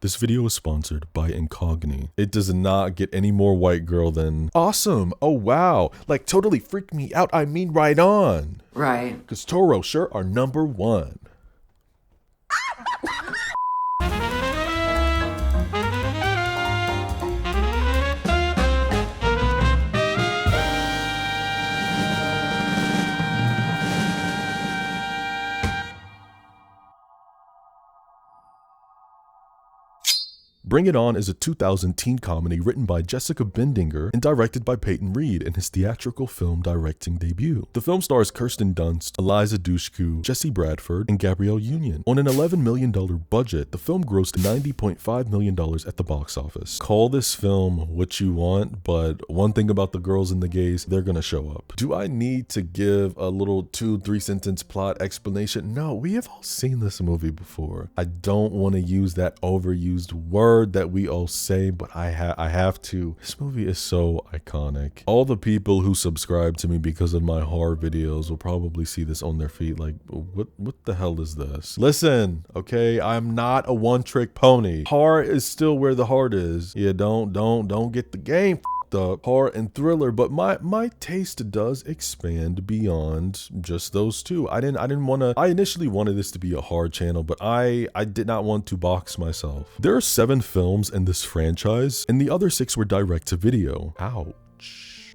This video is sponsored by Incogni. It does not get any more white girl than awesome, oh wow, like totally freaked me out, I mean right on. Right. Cause Toro sure are number one. Bring It On is a 2000 teen comedy written by Jessica Bendinger and directed by Peyton Reed in his theatrical film directing debut. The film stars Kirsten Dunst, Eliza Dushku, Jesse Bradford, and Gabrielle Union. On an $11 million budget, the film grossed $90.5 million at the box office. Call this film what you want, but one thing about the girls and the gays, they're gonna show up. Do I need to give a little 2-3 sentence plot explanation? No, we have all seen this movie before. I don't want to use that overused word that we all say, but I have to. This movie is so iconic. All the people who subscribe to me because of my horror videos will probably see this on their feed like, what the hell is this? Listen, okay, I'm not a one-trick pony. Horror is still where the heart is. Yeah, don't get the game up, horror and thriller, but my taste does expand beyond just those two. I initially wanted this to be a horror channel, but I did not want to box myself. There are 7 films in this franchise, and the other 6 were direct to video. Ouch.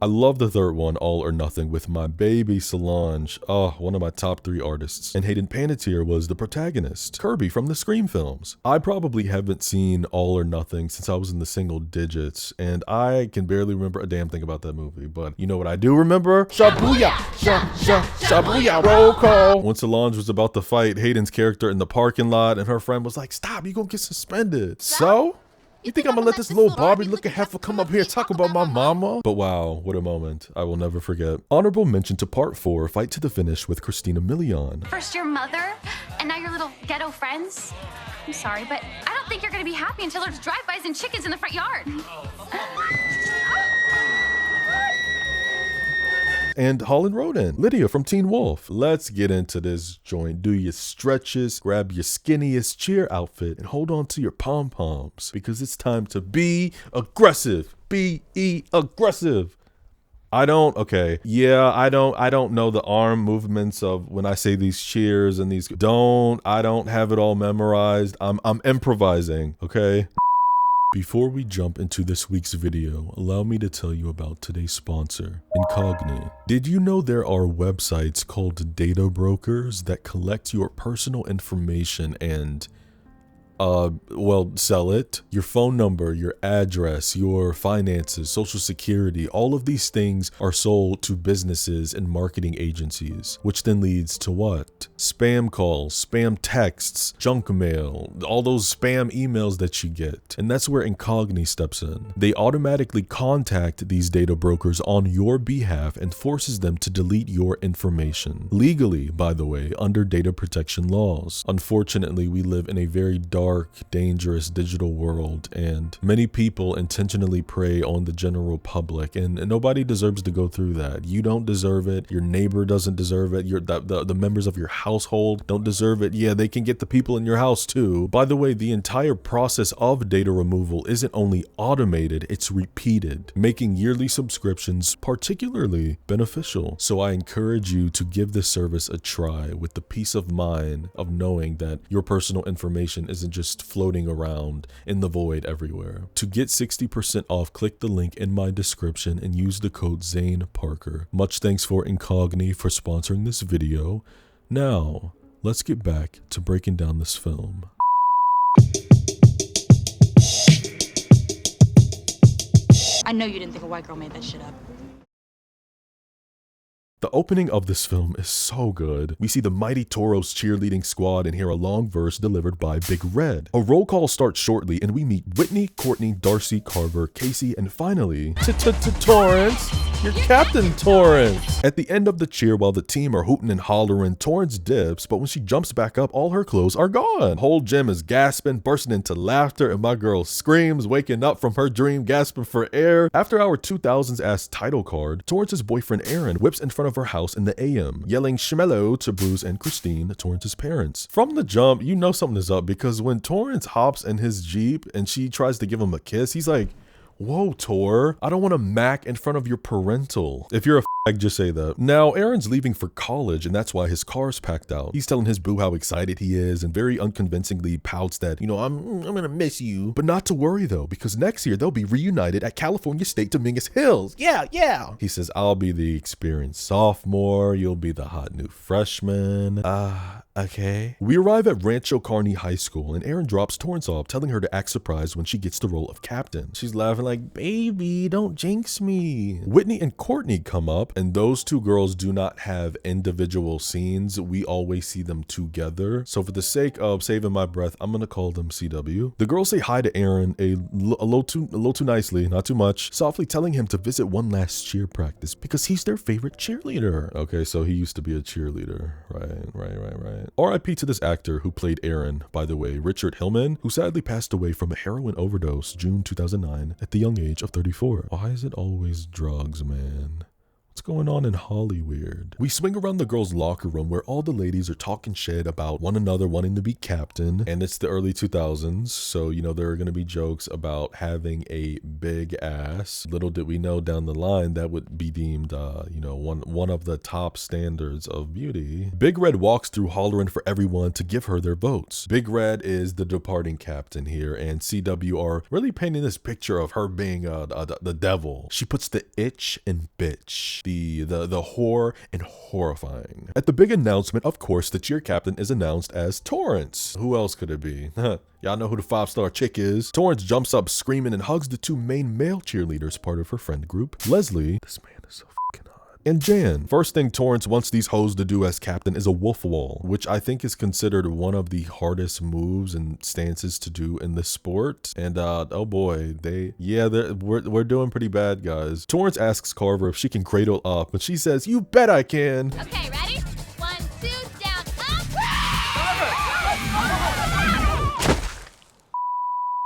I love the third one, All or Nothing, with my baby Solange, one of my top 3 artists. And Hayden Panettiere was the protagonist, Kirby from the Scream films. I probably haven't seen All or Nothing since I was in the single digits, and I can barely remember a damn thing about that movie, but you know what I do remember? Shabuya! Shabuya! Roll call! When Solange was about to fight Hayden's character in the parking lot, and her friend was like, stop, you gonna get suspended. So? You think I'm gonna let this little Barbie-looking heifer come up here and talk about my mama? But wow, what a moment. I will never forget. Honorable mention to part 4, Fight to the Finish with Christina Milian. First your mother, and now your little ghetto friends. I'm sorry, but I don't think you're gonna be happy until there's drive-bys and chickens in the front yard. And Holland Roden, Lydia from Teen Wolf. Let's get into this joint. Do your stretches, grab your skinniest cheer outfit, and hold on to your pom-poms, because it's time to be aggressive. Be aggressive. I don't know the arm movements of when I say these cheers and these, I don't have it all memorized. I'm improvising, okay? Before we jump into this week's video, allow me to tell you about today's sponsor, Incogni. Did you know there are websites called data brokers that collect your personal information and sell it? Your phone number, your address, your finances, social security, all of these things are sold to businesses and marketing agencies, which then leads to what? Spam calls, spam texts, junk mail, all those spam emails that you get. And that's where Incogni steps in. They automatically contact these data brokers on your behalf and forces them to delete your information. Legally, by the way, under data protection laws. Unfortunately, we live in a very dark, dangerous digital world, and many people intentionally prey on the general public, and nobody deserves to go through that. You don't deserve it. Your neighbor doesn't deserve it. The members of your household don't deserve it. Yeah, they can get the people in your house too. By the way, the entire process of data removal isn't only automated, it's repeated, making yearly subscriptions particularly beneficial. So I encourage you to give this service a try with the peace of mind of knowing that your personal information isn't just floating around in the void everywhere. To get 60% off, click the link in my description and use the code Zane Parker. Much thanks for Incogni for sponsoring this video. Now, let's get back to breaking down this film. I know you didn't think a white girl made that shit up. The opening of this film is so good. We see the mighty Toro's cheerleading squad and hear a long verse delivered by Big Red. A roll call starts shortly and we meet Whitney, Courtney, Darcy, Carver, Casey, and finally, Torrance, your Captain Torrance. At the end of the cheer, while the team are hooting and hollering, Torrance dips, but when she jumps back up, all her clothes are gone. The whole gym is gasping, bursting into laughter, and my girl screams, waking up from her dream, gasping for air. After our 2000s ass title card, Torrance's boyfriend Aaron whips in front front of her house in the AM, yelling Shmello to Bruce and Christine, Torrance's parents. From the jump, you know something is up because when Torrance hops in his Jeep and she tries to give him a kiss, he's like, whoa, Tor, I don't want to mac in front of your parental. If you're a just say that. Now, Aaron's leaving for college, and that's why his car's packed out. He's telling his boo how excited he is, and very unconvincingly pouts that, you know, I'm gonna miss you. But not to worry though, because next year they'll be reunited at California State Dominguez Hills. Yeah. He says, I'll be the experienced sophomore, you'll be the hot new freshman. Okay. We arrive at Rancho Carney High School, and Aaron drops Torrance off, telling her to act surprised when she gets the role of captain. She's laughing like, baby, don't jinx me. Whitney and Courtney come up, and those two girls do not have individual scenes. We always see them together. So for the sake of saving my breath, I'm gonna call them CW. The girls say hi to Aaron a little too nicely, not too much, softly telling him to visit one last cheer practice because he's their favorite cheerleader. Okay, so he used to be a cheerleader. Right. RIP to this actor who played Aaron, by the way, Richard Hillman, who sadly passed away from a heroin overdose June 2009 at the young age of 34. Why is it always drugs, man? What's going on in Hollywood? We swing around the girls' locker room where all the ladies are talking shit about one another wanting to be captain, and it's the early 2000s, so you know there are going to be jokes about having a big ass. Little did we know down the line that would be deemed, you know, one of the top standards of beauty. Big Red walks through hollering for everyone to give her their votes. Big Red is the departing captain here, and CW are really painting this picture of her being the devil. She puts the itch in bitch. The whore and horrifying. At the big announcement, of course, the cheer captain is announced as Torrance. Who else could it be? Y'all know who the 5-star chick is. Torrance jumps up screaming and hugs the two main male cheerleaders, part of her friend group. Leslie, this man is so fucking hot, and Jan. First thing Torrance wants these hoes to do as captain is a wolf wall, which I think is considered one of the hardest moves and stances to do in the sport. And oh boy, we're doing pretty bad, guys. Torrance asks Carver if she can cradle up, and she says, you bet I can. Okay, ready? 1, 2, down, up!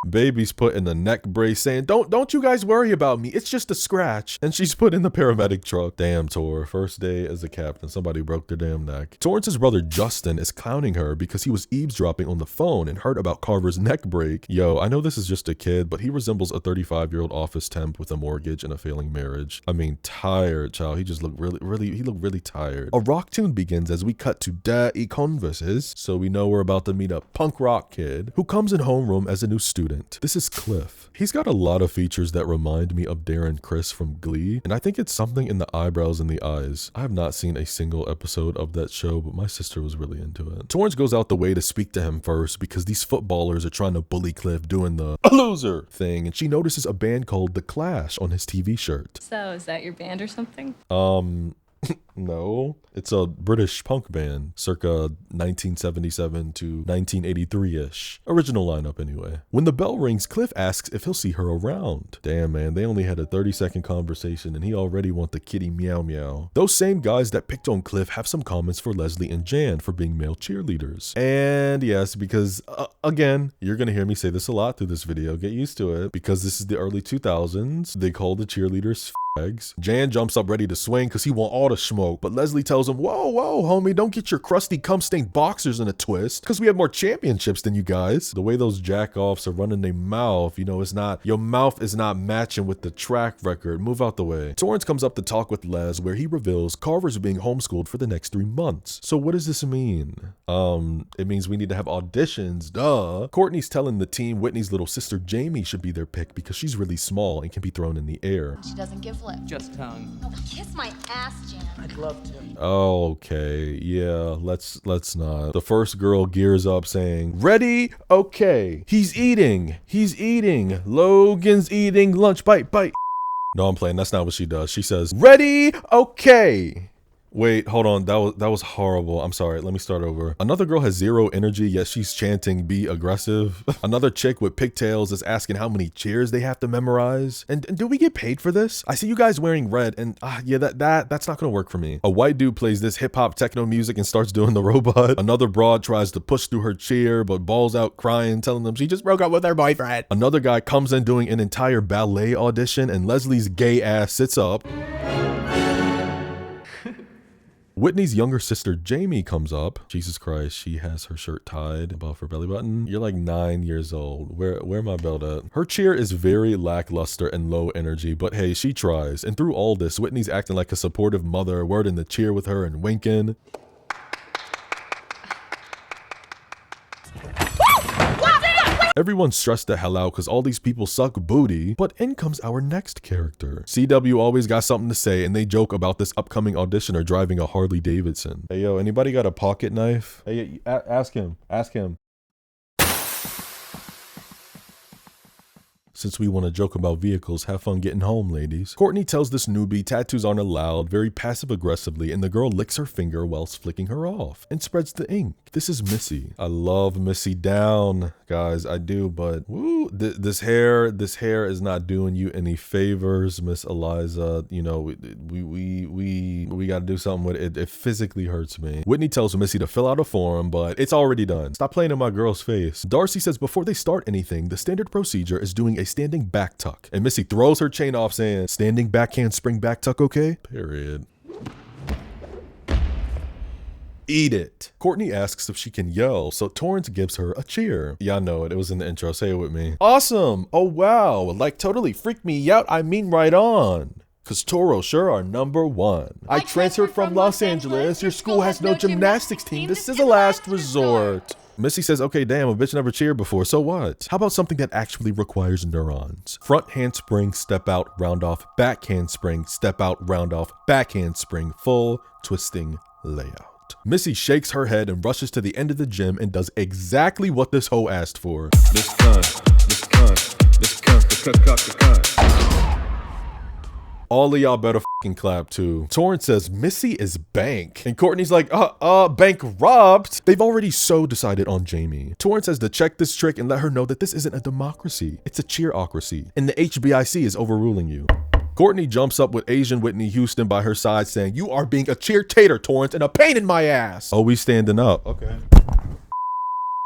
Baby's put in the neck brace saying, don't you guys worry about me, it's just a scratch. And she's put in the paramedic truck. Damn, Tor, first day as a captain, somebody broke their damn neck. Torrance's brother Justin is clowning her because he was eavesdropping on the phone and heard about Carver's neck break. Yo, I know this is just a kid, but he resembles a 35-year-old office temp with a mortgage and a failing marriage. I mean, tired, child. He just looked really tired. A rock tune begins as we cut to dirty Converses, so we know we're about to meet a punk rock kid who comes in homeroom as a new student. This is Cliff. He's got a lot of features that remind me of Darren Criss from Glee, and I think it's something in the eyebrows and the eyes. I have not seen a single episode of that show, but my sister was really into it. Torrance goes out the way to speak to him first because these footballers are trying to bully Cliff doing the loser thing, and she notices a band called The Clash on his TV shirt. So, is that your band or something? No, it's a British punk band, circa 1977 to 1983-ish. Original lineup anyway. When the bell rings, Cliff asks if he'll see her around. Damn, man, they only had a 30-second conversation and he already want the kitty meow meow. Those same guys that picked on Cliff have some comments for Leslie and Jan for being male cheerleaders. And yes, because again, you're gonna hear me say this a lot through this video, get used to it, because this is the early 2000s, they call the cheerleaders fags. Jan jumps up ready to swing because he want all the smoke, but Leslie tells him, whoa, homie, don't get your crusty cum-stained boxers in a twist, because we have more championships than you guys. The way those jack-offs are running their mouth, you know, it's not, your mouth is not matching with the track record. Move out the way. Torrance comes up to talk with Les, where he reveals Carver's being homeschooled for the next 3 months. So what does this mean? It means we need to have auditions, duh. Courtney's telling the team Whitney's little sister Jamie should be their pick because she's really small and can be thrown in the air. She doesn't give lip. Just tongue. Oh, kiss my ass, Jan. I'd love to. Okay, yeah, let's not. The first girl gears up saying, ready? Okay. He's eating. Logan's eating lunch. Bite. No, I'm playing. That's not what she does. She says, ready? Okay. Wait, hold on. That was horrible. I'm sorry. Let me start over. Another girl has zero energy, yet she's chanting, be aggressive. Another chick with pigtails is asking how many cheers they have to memorize. And do we get paid for this? I see you guys wearing red, and yeah, that's not gonna work for me. A white dude plays this hip hop techno music and starts doing the robot. Another broad tries to push through her cheer, but balls out crying, telling them she just broke up with her boyfriend. Another guy comes in doing an entire ballet audition, and Leslie's gay ass sits up. Whitney's younger sister Jamie comes up. Jesus Christ, she has her shirt tied above her belly button. You're like 9 years old. Where my belt at? Her cheer is very lackluster and low energy, but hey, she tries. And through all this, Whitney's acting like a supportive mother, wording the cheer with her and winking. Everyone's stressed the hell out because all these people suck booty, but in comes our next character. CW always got something to say, and they joke about this upcoming auditioner driving a Harley Davidson. Hey yo, anybody got a pocket knife? Hey, ask him. Since we want to joke about vehicles, have fun getting home, ladies. Courtney tells this newbie tattoos aren't allowed very passive aggressively, and the girl licks her finger whilst flicking her off and spreads the ink. This is Missy. I love Missy down, guys. I do, but woo, this hair is not doing you any favors, Miss Eliza. You know, we got to do something with it. It physically hurts me. Whitney tells Missy to fill out a form, but it's already done. Stop playing in my girl's face. Darcy says before they start anything, the standard procedure is doing a standing back tuck, and Missy throws her chain off saying, standing back handspring back tuck, okay? Period. Eat it. Courtney asks if she can yell, so Torrance gives her a cheer. Yeah, I know it. It was in the intro. Say it with me. Awesome. Oh, wow. Like totally freaked me out. I mean right on. Cause Toro sure are #1. I transferred from Los Angeles. Your school has no gymnastics team. This is a last resort. Missy says, okay, damn, a bitch never cheered before, so what? How about something that actually requires neurons? Front handspring, step out, round off, back handspring, step out, round off, back handspring, full twisting layout. Missy shakes her head and rushes to the end of the gym and does exactly what this hoe asked for. This cunt. All of y'all better fucking clap too. Torrance says Missy is bank. And Courtney's like, bank robbed. They've already so decided on Jamie. Torrance says to check this trick and let her know that this isn't a democracy. It's a cheerocracy. And the HBIC is overruling you. Courtney jumps up with Asian Whitney Houston by her side saying, you are being a cheer tater, Torrance, and a pain in my ass. Oh, we standing up. Okay.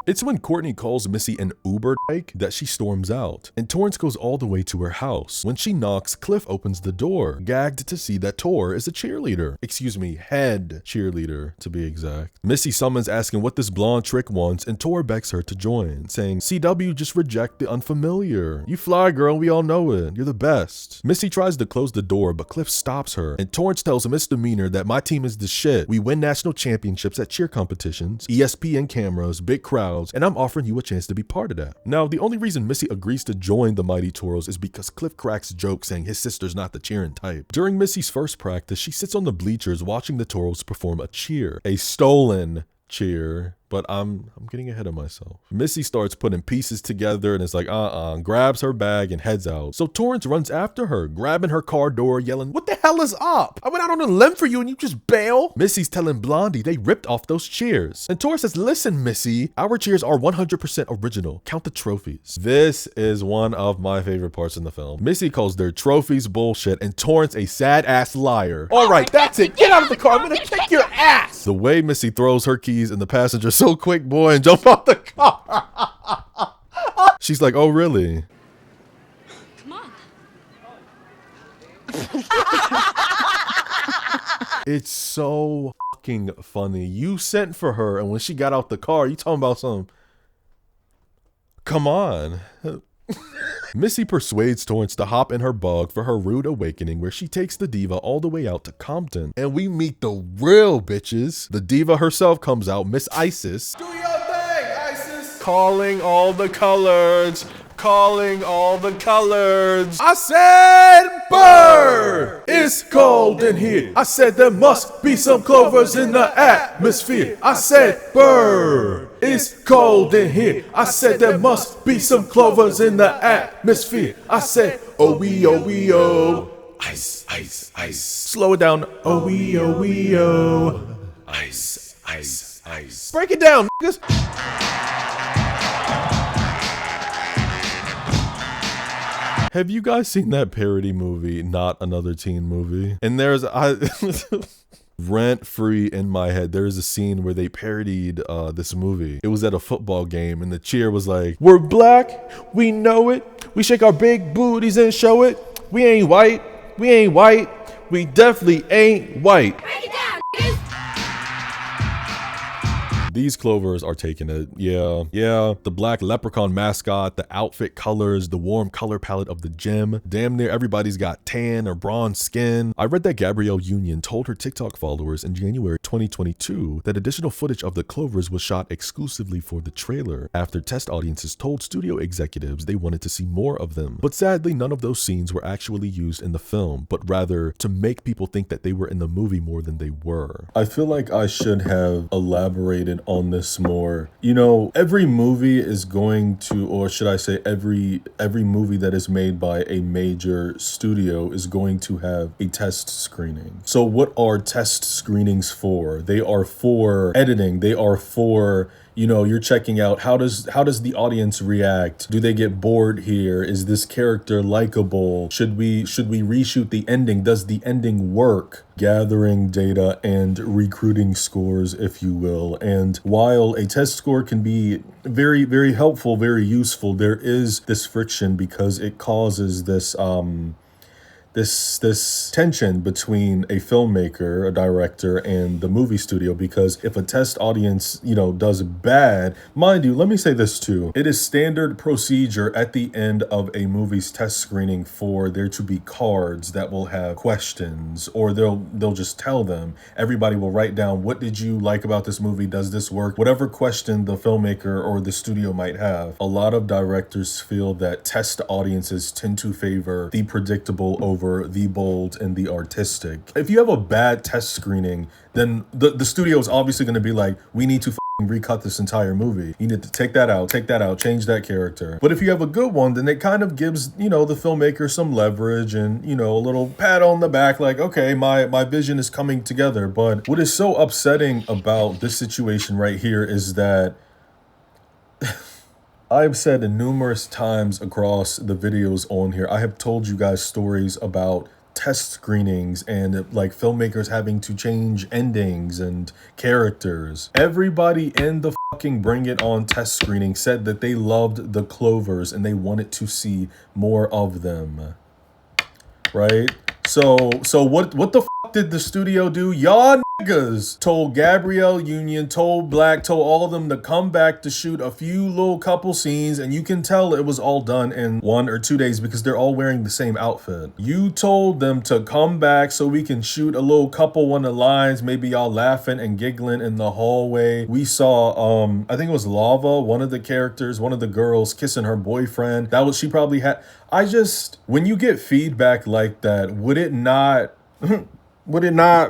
It's when Courtney calls Missy an Uber dyke that she storms out, and Torrance goes all the way to her house. When she knocks, Cliff opens the door, gagged to see that Tor is a cheerleader. Excuse me, head cheerleader, to be exact. Missy summons asking what this blonde trick wants, and Tor begs her to join, saying, CW, just reject the unfamiliar. You fly, girl, we all know it. You're the best. Missy tries to close the door, but Cliff stops her, and Torrance tells a misdemeanor that my team is the shit. We win national championships at cheer competitions, ESPN cameras, big crowds, and I'm offering you a chance to be part of that. Now, the only reason Missy agrees to join the Mighty Toros is because Cliff cracks jokes saying his sister's not the cheering type. During Missy's first practice, she sits on the bleachers watching the Toros perform a cheer, a stolen cheer, but I'm getting ahead of myself. Missy starts putting pieces together and is like, grabs her bag and heads out. So Torrance runs after her, grabbing her car door, yelling, what the hell is up? I went out on a limb for you and you just bail? Missy's telling Blondie they ripped off those cheers. And Torrance says, listen, Missy, our cheers are 100% original. Count the trophies. This is one of my favorite parts in the film. Missy calls their trophies bullshit and Torrance a sad ass liar. All right, that's it. Get out of the car. I'm gonna kick your ass. The way Missy throws her keys in the passenger so quick, boy, and jump out the car. She's like, oh, really? Come on. It's so fucking funny. You sent for her, and when she got out the car, you talking about some, come on. Missy persuades Torrance to hop in her bug for her rude awakening, where she takes the diva all the way out to Compton. And we meet the real bitches. The diva herself comes out, Miss Isis. Do your thing, Isis. Calling all the colors. Calling all the colors. I said, bird! It's cold in here. I said there must be some clovers in the atmosphere. I said, bird! It's cold in here. I said there must be some clovers in the atmosphere. I said, oh wee oh. Ice, ice, ice. Slow it down. Oh wee oh. Ice, ice, ice. Break it down, niggas. Have you guys seen that parody movie, Not Another Teen Movie? And there's rent free in my head, there is a scene where they parodied this movie. It was at a football game and the cheer was like, we're black, we know it, we shake our big booties and show it. We ain't white, we definitely ain't white. Break it down, niggas. These Clovers are taking it. Yeah. The black leprechaun mascot, the outfit colors, the warm color palette of the gym. Damn near everybody's got tan or bronze skin. I read that Gabrielle Union told her TikTok followers in January 2022 that additional footage of the Clovers was shot exclusively for the trailer after test audiences told studio executives they wanted to see more of them. But sadly, none of those scenes were actually used in the film, but rather to make people think that they were in the movie more than they were. I feel like I should have elaborated on this more. You know, every movie is going to, or should I say every movie that is made by a major studio is going to have a test screening. So what are test screenings for? They are for editing. They are for, you know, you're checking out how does the audience react? Do they get bored here? Is this character likable? Should we reshoot the ending? Does the ending work? Gathering data and recruiting scores, if you will. And while a test score can be very, very helpful, very useful, there is this friction because it causes this this tension between a filmmaker, a director, and the movie studio, because if a test audience, you know, does bad, mind you, let me say this too, it is standard procedure at the end of a movie's test screening for there to be cards that will have questions, or they'll just tell them, everybody will write down, what did you like about this movie? Does this work? Whatever question the filmmaker or the studio might have. A lot of directors feel that test audiences tend to favor the predictable over the bold and the artistic. If you have a bad test screening, then the studio is obviously going to be like, we need to recut this entire movie. You need to take that out, change that character. But if you have a good one, then it kind of gives, you know, the filmmaker some leverage and, you know, a little pat on the back, like, okay, my vision is coming together. But what is so upsetting about this situation right here is that I've said numerous times across the videos on here, I have told you guys stories about test screenings and like filmmakers having to change endings and characters. Everybody in the fucking Bring It On test screening said that they loved the Clovers and they wanted to see more of them. Right? So what the fuck did the studio do? Y'all niggas told Gabrielle Union, told Black, told all of them to come back to shoot a few little couple scenes, and you can tell it was all done in 1 or 2 days because they're all wearing the same outfit. You told them to come back so we can shoot a little couple one of the lines, maybe y'all laughing and giggling in the hallway. We saw, I think it was Lava, one of the characters, one of the girls kissing her boyfriend. That was, she probably had, when you get feedback like that, would it not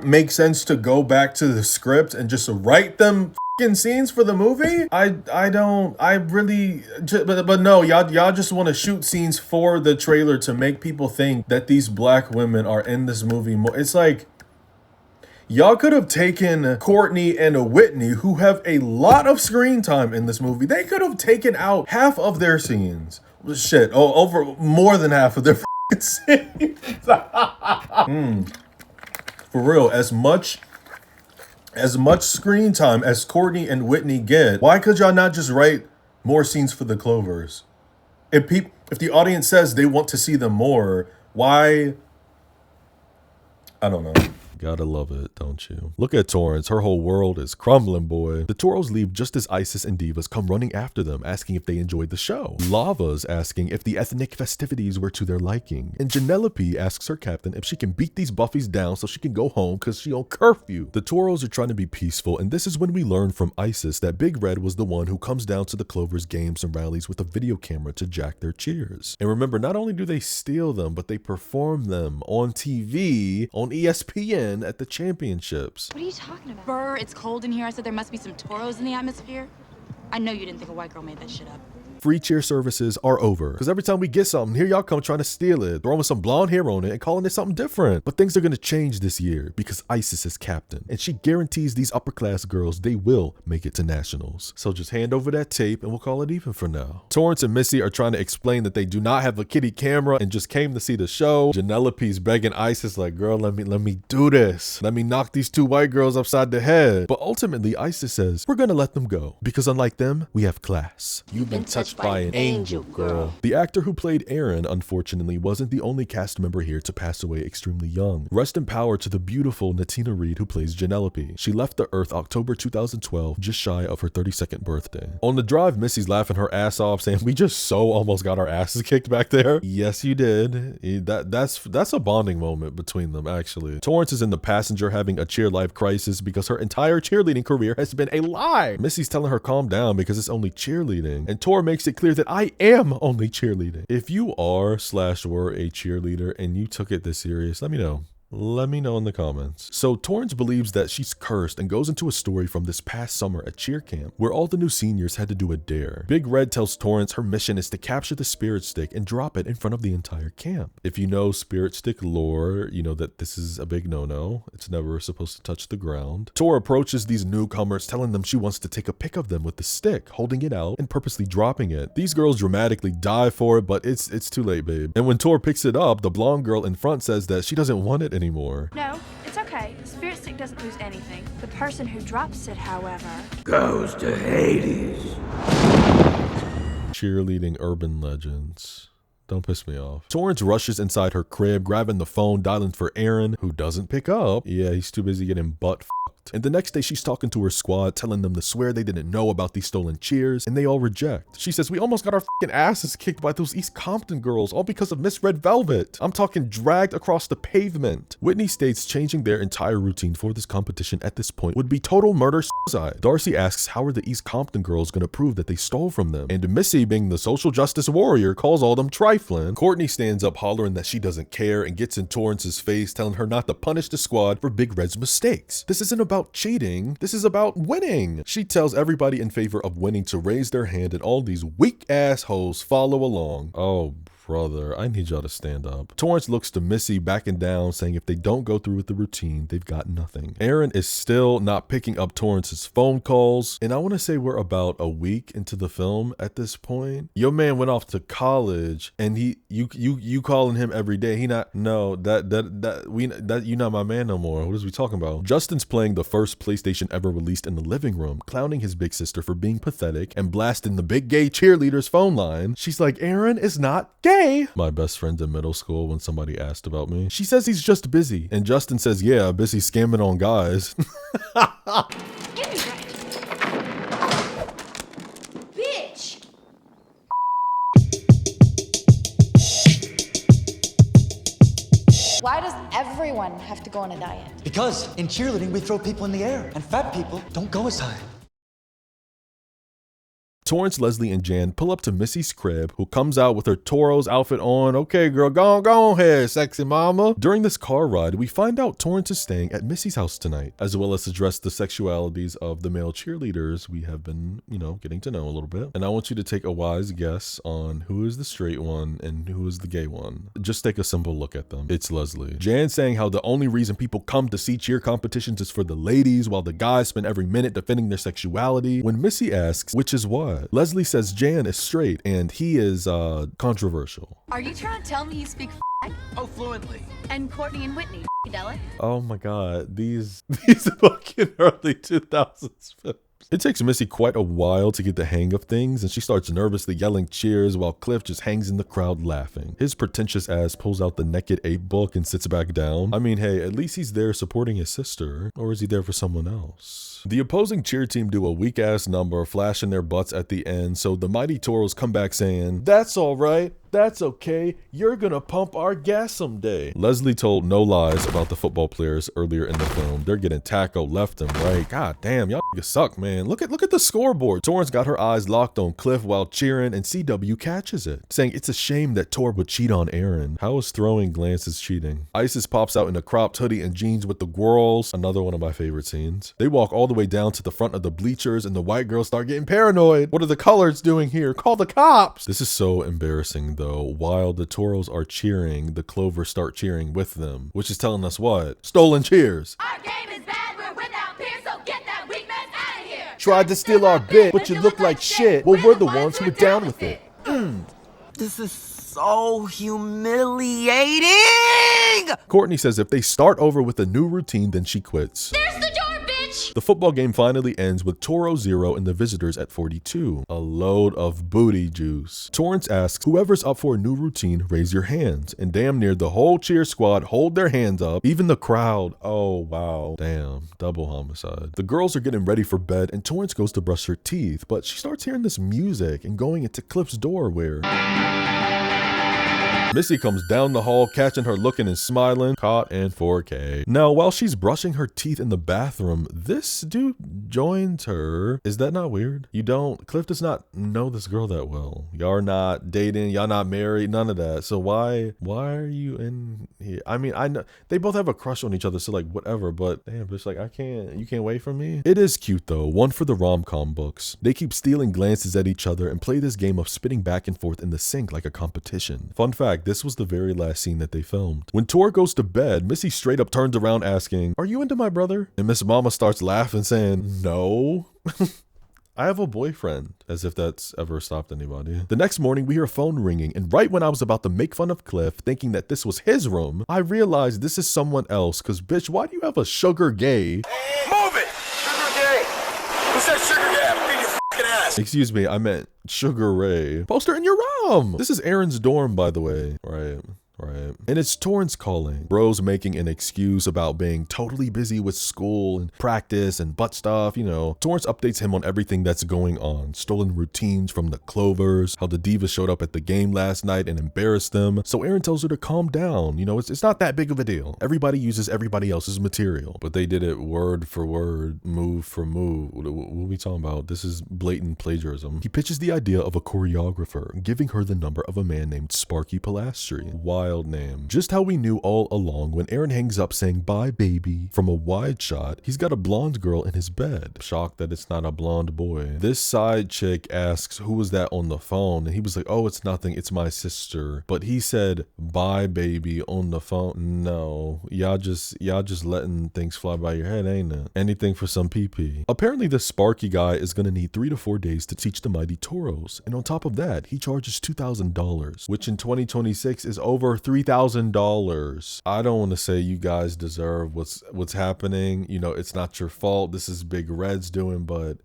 make sense to go back to the script and just write them fucking scenes for the movie? But no, y'all just want to shoot scenes for the trailer to make people think that these black women are in this movie more. It's like, y'all could have taken Courtney and Whitney, who have a lot of screen time in this movie. They could have taken out half of their scenes. Shit, over more than half of their fucking scenes. For real, as much screen time as Courtney and Whitney get, why could y'all not just write more scenes for the Clovers? If the audience says they want to see them more, why? I don't know. Gotta love it, don't you? Look at Torrance. Her whole world is crumbling, boy. The Toros leave just as Isis and Divas come running after them, asking if they enjoyed the show. Lava's asking if the ethnic festivities were to their liking. And Janelope asks her captain if she can beat these Buffies down so she can go home because she on curfew. The Toros are trying to be peaceful, and this is when we learn from Isis that Big Red was the one who comes down to the Clovers games and rallies with a video camera to jack their cheers. And remember, not only do they steal them, but they perform them on TV, on ESPN, at the championships. What are you talking about? Brr, it's cold in here. I said there must be some Toros in the atmosphere. I know you didn't think a white girl made that shit up. Free cheer services are over. Because every time we get something, here y'all come trying to steal it, throwing some blonde hair on it and calling it something different. But things are going to change this year because Isis is captain. And she guarantees these upper class girls they will make it to nationals. So just hand over that tape and we'll call it even for now. Torrance and Missy are trying to explain that they do not have a kitty camera and just came to see the show. Janelope's begging Isis like, girl, let me do this. Let me knock these two white girls upside the head. But ultimately, Isis says, we're going to let them go. Because unlike them, we have class. You've been touching touched by an angel girl. The actor who played Aaron, unfortunately, wasn't the only cast member here to pass away extremely young. Rest in power to the beautiful Natina Reed who plays Janelope. She left the earth October 2012, just shy of her 32nd birthday. On the drive, Missy's laughing her ass off, saying, "We just so almost got our asses kicked back there." Yes, you did. That's a bonding moment between them, actually. Torrance is in the passenger having a cheer life crisis because her entire cheerleading career has been a lie. Missy's telling her calm down because it's only cheerleading, and Tor makes it clear that I am only cheerleading. If you are/were a cheerleader and you took it this serious, let me know. Let me know in the comments. So Torrance believes that she's cursed and goes into a story from this past summer at cheer camp where all the new seniors had to do a dare. Big Red tells Torrance her mission is to capture the spirit stick and drop it in front of the entire camp. If you know spirit stick lore, you know that this is a big no-no. It's never supposed to touch the ground. Tor approaches these newcomers, telling them she wants to take a pic of them with the stick, holding it out and purposely dropping it. These girls dramatically die for it, but it's too late, babe. And when Tor picks it up, the blonde girl in front says that she doesn't want it anymore. No, it's okay. The spirit stick doesn't lose anything. The person who drops it, however, goes to Hades. Cheerleading urban legends. Don't piss me off. Torrance rushes inside her crib, grabbing the phone, dialing for Aaron, who doesn't pick up. Yeah, he's too busy getting butt f***ed. And the next day she's talking to her squad, telling them to swear they didn't know about these stolen cheers, and they all reject. She says, "We almost got our f***ing asses kicked by those East Compton girls, all because of Miss Red Velvet. I'm talking dragged across the pavement." Whitney states changing their entire routine for this competition at this point would be total murder suicide. Darcy asks how are the East Compton girls gonna prove that they stole from them, and Missy, being the social justice warrior, calls all them trifling. Courtney stands up hollering that she doesn't care and gets in Torrance's face, telling her not to punish the squad for Big Red's mistakes. This isn't about cheating, this is about winning. She tells everybody in favor of winning to raise their hand, and all these weak assholes follow along. Oh, brother, I need y'all to stand up. Torrance looks to Missy, backing down, saying if they don't go through with the routine, they've got nothing. Aaron is still not picking up Torrance's phone calls, and I want to say we're about a week into the film at this point. Your man went off to college, and you calling him every day. He not no you not my man no more. What is we talking about? Justin's playing the first PlayStation ever released in the living room, clowning his big sister for being pathetic and blasting the big gay cheerleader's phone line. She's like, Aaron is not gay. My best friend in middle school, when somebody asked about me, she says he's just busy. And Justin says, yeah, busy scamming on guys. Give me right. Bitch! Why does everyone have to go on a diet? Because in cheerleading, we throw people in the air, and fat people don't go as high. Torrance, Leslie, and Jan pull up to Missy's crib, who comes out with her Toro's outfit on. Okay, girl, go on here, sexy mama. During this car ride, we find out Torrance is staying at Missy's house tonight, as well as address the sexualities of the male cheerleaders we have been, getting to know a little bit. And I want you to take a wise guess on who is the straight one and who is the gay one. Just take a simple look at them. It's Leslie. Jan saying how the only reason people come to see cheer competitions is for the ladies, while the guys spend every minute defending their sexuality. When Missy asks, which is what? Leslie says Jan is straight and he is controversial. Are you trying to tell me you speak Oh, fluently. and Courtney and Whitney, Della? Oh my god, these fucking early 2000s films. It takes Missy quite a while to get the hang of things, and she starts nervously yelling cheers while Cliff just hangs in the crowd laughing. His pretentious ass pulls out the Naked Ape book and sits back down. I mean, hey, at least he's there supporting his sister, or is he there for someone else? The opposing cheer team do a weak ass number, flashing their butts at the end, so the Mighty Toros come back saying, "That's all right. That's okay. You're gonna pump our gas someday." Leslie told no lies about the football players earlier in the film. They're getting tackled left and right. God damn, y'all suck, man. Look at the scoreboard. Torrance got her eyes locked on Cliff while cheering, and CW catches it, saying it's a shame that Tor would cheat on Aaron. How is throwing glances cheating? Isis pops out in a cropped hoodie and jeans with the girls. Another one of my favorite scenes. They walk all the way down to the front of the bleachers, and the white girls start getting paranoid. What are the colors doing here? Call the cops. This is so embarrassing though. While the Toros are cheering, the Clovers start cheering with them, which is telling us what? Stolen cheers. Our game is bad, we're without peers, so get that weak mess out of here. Tried to steal our bit, but you look like shit. Well, we're the ones who are down with it. This is so humiliating! Courtney says if they start over with a new routine, then she quits. There's the door, bitch! The football game finally ends with Toro 0 and the visitors at 42. A load of booty juice. Torrance asks, whoever's up for a new routine, raise your hands. And damn near the whole cheer squad hold their hands up. Even the crowd. Oh, wow. Damn. Double homicide. The girls are getting ready for bed and Torrance goes to brush her teeth, but she starts hearing this music and going into Cliff's door where Missy comes down the hall, catching her looking and smiling, caught in 4K. Now, while she's brushing her teeth in the bathroom, this dude joins her. Is that not weird? Cliff does not know this girl that well. Y'all are not dating, y'all not married, none of that. So why are you in here? I mean, I know they both have a crush on each other, so like whatever, but damn, bitch, like you can't wait for me? It is cute though, one for the rom-com books. They keep stealing glances at each other and play this game of spitting back and forth in the sink like a competition. Fun fact, this was the very last scene that they filmed. When Tor goes to bed, Missy straight up turns around asking, "Are you into my brother?" And Miss Mama starts laughing saying, "No." I have a boyfriend, as if that's ever stopped anybody. The next morning, we hear a phone ringing, and right when I was about to make fun of Cliff, thinking that this was his room, I realized this is someone else, cause bitch, why do you have a sugar gay? Move it! Sugar gay! Who said sugar gay? I'm beating your fucking ass! Excuse me, I meant Sugar Ray. Poster in your room! This is Aaron's dorm, by the way. Right. And it's Torrance calling. Bro's making an excuse about being totally busy with school and practice and butt stuff, you know. Torrance updates him on everything that's going on. Stolen routines from the Clovers, how the Divas showed up at the game last night and embarrassed them. So Aaron tells her to calm down. You know, it's not that big of a deal. Everybody uses everybody else's material. But they did it word for word, move for move. What are we talking about? This is blatant plagiarism. He pitches the idea of a choreographer, giving her the number of a man named Sparky Pilastri. Wild name. Just how we knew all along when Aaron hangs up saying bye baby from a wide shot, he's got a blonde girl in his bed. Shocked that it's not a blonde boy. This side chick asks who was that on the phone and he was like, "Oh, it's nothing, it's my sister." But he said bye baby on the phone. No, y'all just letting things fly by your head, ain't it? Anything for some PP. Apparently the Sparky guy is gonna need 3 to 4 days to teach the mighty Toros, and on top of that he charges $2,000, which in 2026 is over $3,000. I don't want to say you guys deserve what's happening. You know, it's not your fault. This is Big Red's doing, but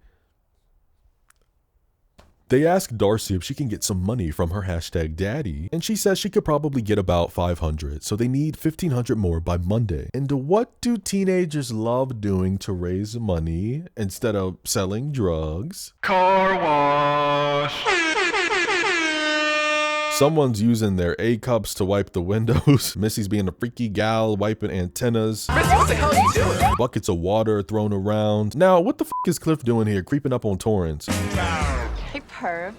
they ask Darcy if she can get some money from her hashtag daddy, and she says she could probably get about 500, so they need 1,500 more by Monday. And what do teenagers love doing to raise money instead of selling drugs? Car wash! Someone's using their A-cups to wipe the windows. Missy's being a freaky gal, wiping antennas. Missy, what the hell are you doing? Buckets of water thrown around. Now, what the f is Cliff doing here, creeping up on Torrance? Hey, perv.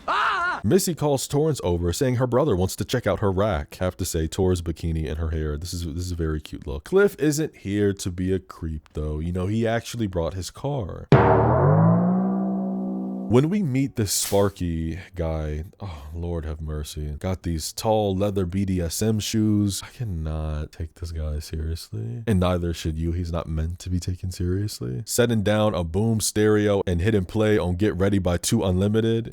Missy calls Torrance over, saying her brother wants to check out her rack. Have to say, Tor's bikini and her hair. This is a very cute look. Cliff isn't here to be a creep, though. You know, he actually brought his car. When we meet this Sparky guy, oh, Lord have mercy. Got these tall leather BDSM shoes. I cannot take this guy seriously. And neither should you. He's not meant to be taken seriously. Setting down a boom stereo and hit and play on Get Ready by 2 Unlimited.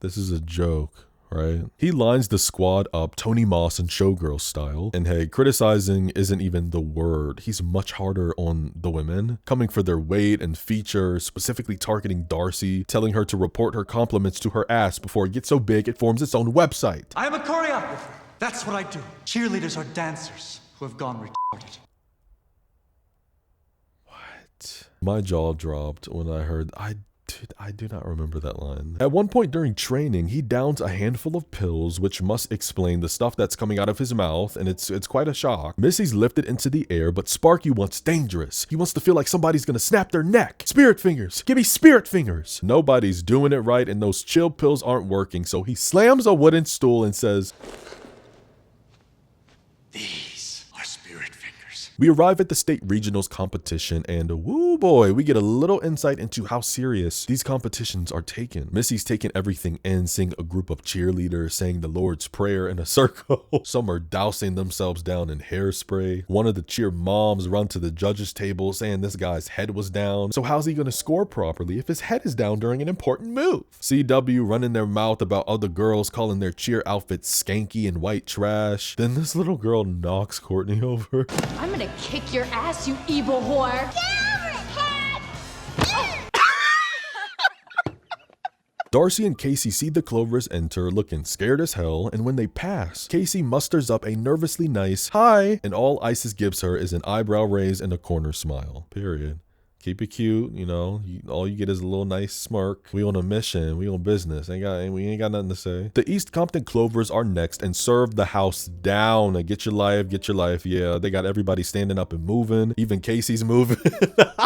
This is a joke. Right? He lines the squad up Tony Moss and Showgirl style. And hey, criticizing isn't even the word. He's much harder on the women, coming for their weight and features, specifically targeting Darcy, telling her to report her compliments to her ass before it gets so big it forms its own website. I am a choreographer. That's what I do. Cheerleaders are dancers who have gone retarded. What? My jaw dropped when I heard I do not remember that line. At one point during training, he downs a handful of pills, which must explain the stuff that's coming out of his mouth, and it's quite a shock. Missy's lifted into the air, but Sparky wants dangerous. He wants to feel like somebody's gonna snap their neck. Spirit fingers! Give me spirit fingers! Nobody's doing it right, and those chill pills aren't working, so he slams a wooden stool and says, These are spirit fingers. we arrive at the state regionals competition, and woo, Oh boy, we get a little insight into how serious these competitions are taken. Missy's taking everything in, seeing a group of cheerleaders saying the Lord's Prayer in a circle. Some are dousing themselves down in hairspray. One of the cheer moms run to the judges table saying this guy's head was down. So how's he gonna score properly if his head is down during an important move? CW running their mouth about other girls calling their cheer outfits skanky and white trash. Then this little girl knocks Courtney over. I'm gonna kick your ass, you evil whore. Darcy and Casey see the Clovers enter looking scared as hell, and when they pass, Casey musters up a nervously nice hi, and all Isis gives her is an eyebrow raise and a corner smile. Period. Keep it cute, you know. All you get is a little nice smirk. We on a mission. We on business. We ain't got nothing to say. The East Compton Clovers are next and serve the house down. Get your life, get your life. Yeah, they got everybody standing up and moving. Even Casey's moving.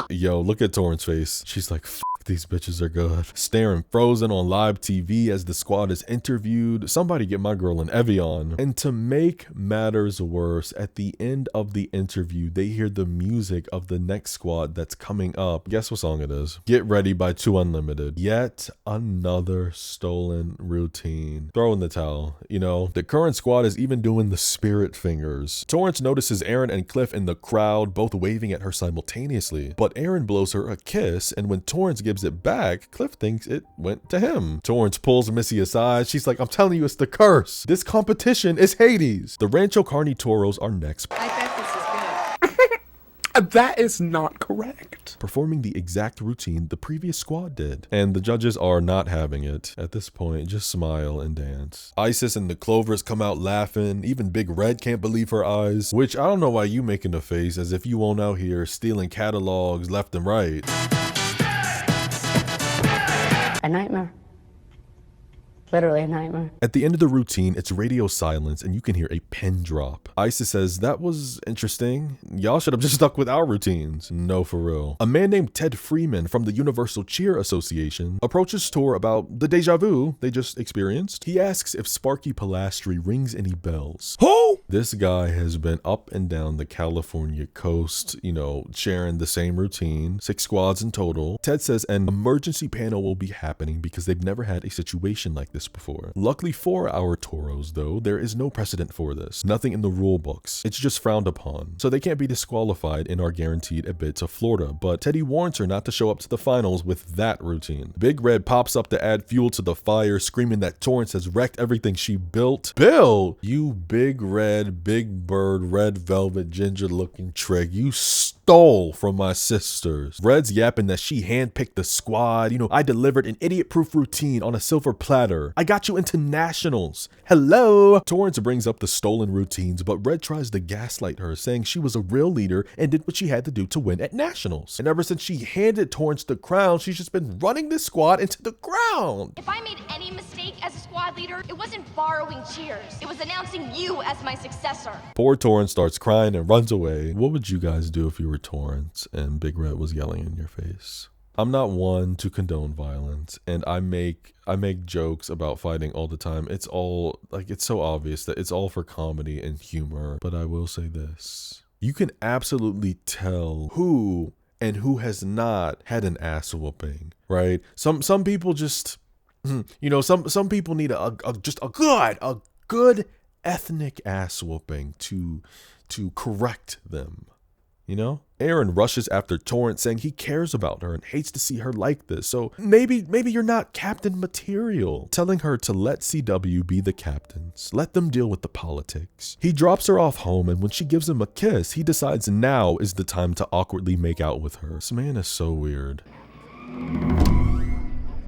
Yo, look at Torrance face. She's like, these bitches are good. Staring frozen on live TV as the squad is interviewed. Somebody get my girl an Evian. And to make matters worse, at the end of the interview, they hear the music of the next squad that's coming up. Guess what song it is? Get Ready by 2 Unlimited. Yet another stolen routine. Throw in the towel. You know, the current squad is even doing the spirit fingers. Torrance notices Aaron and Cliff in the crowd, both waving at her simultaneously. But Aaron blows her a kiss, and when Torrance gives it back, Cliff thinks it went to him. Torrance pulls Missy aside. She's like, I'm telling you, it's the curse. This competition is Hades. The Rancho Carne Toros are next. I bet this is good. That is not correct. Performing the exact routine the previous squad did. And the judges are not having it. At this point, just smile and dance. Isis and the Clovers come out laughing. Even Big Red can't believe her eyes. Which, I don't know why you making a face as if you won't out here stealing catalogs left and right. A nightmare. Literally a nightmare. At the end of the routine, it's radio silence and you can hear a pin drop. Isis says, that was interesting. Y'all should have just stuck with our routines. No, for real. A man named Ted Freeman from the Universal Cheer Association approaches Tor about the deja vu they just experienced. He asks if Sparky Pilastri rings any bells. Who? This guy has been up and down the California coast, you know, sharing the same routine, 6 squads in total. Ted says an emergency panel will be happening because they've never had a situation like this before. Luckily for our Toros, though, there is no precedent for this. Nothing in the rule books. It's just frowned upon. So they can't be disqualified and are guaranteed a bid to Florida. But Teddy warns her not to show up to the finals with that routine. Big Red pops up to add fuel to the fire, screaming that Torrance has wrecked everything she built. Bill, you big red, big bird, red velvet, ginger looking trig. You stole from my sisters. Red's yapping that she handpicked the squad. You know, I delivered an idiot-proof routine on a silver platter. I got you into nationals. Hello. Torrance brings up the stolen routines, but Red tries to gaslight her, saying she was a real leader and did what she had to do to win at nationals. And ever since she handed Torrance the crown, she's just been running this squad into the ground. If I made any mistake as a squad leader, it wasn't borrowing cheers. It was announcing you as my successor. Poor Torrance starts crying and runs away. What would you guys do if you were Torrance and Big Red was yelling in your face? I'm not one to condone violence, and I make jokes about fighting all the time. It's all, like, it's so obvious that it's all for comedy and humor. But I will say this. You can absolutely tell who and who has not had an ass whooping, right? Some people just, you know, some people need a good ethnic ass whooping to correct them. You know, Aaron rushes after Torrance, saying he cares about her and hates to see her like this. So maybe you're not captain material. Telling her to let CW be the captains. Let them deal with the politics. He drops her off home, and when she gives him a kiss, he decides now is the time to awkwardly make out with her. This man is so weird.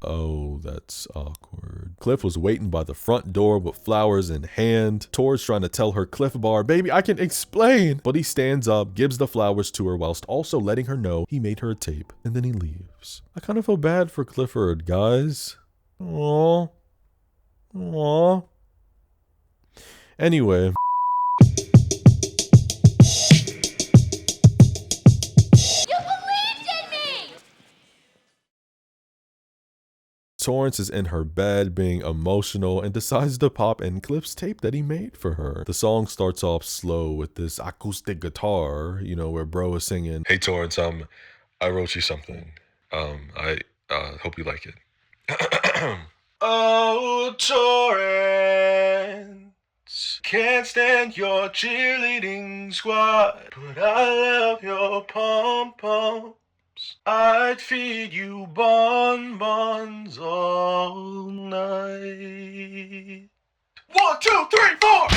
Oh, that's awkward. Cliff was waiting by the front door with flowers in hand. Tor's trying to tell her Cliff Bar, baby, I can explain. But he stands up, gives the flowers to her whilst also letting her know he made her a tape, and then he leaves. I kind of feel bad for Clifford, guys. Aww. Aww. Anyway. Torrance is in her bed being emotional and decides to pop in Cliff's tape that he made for her. The song starts off slow with this acoustic guitar, you know, where bro is singing, "Hey Torrance, I wrote you something. I hope you like it. Oh, Torrance, can't stand your cheerleading squad, but I love your pom-poms. I'd feed you bonbons all night. 1, 2, 3, 4!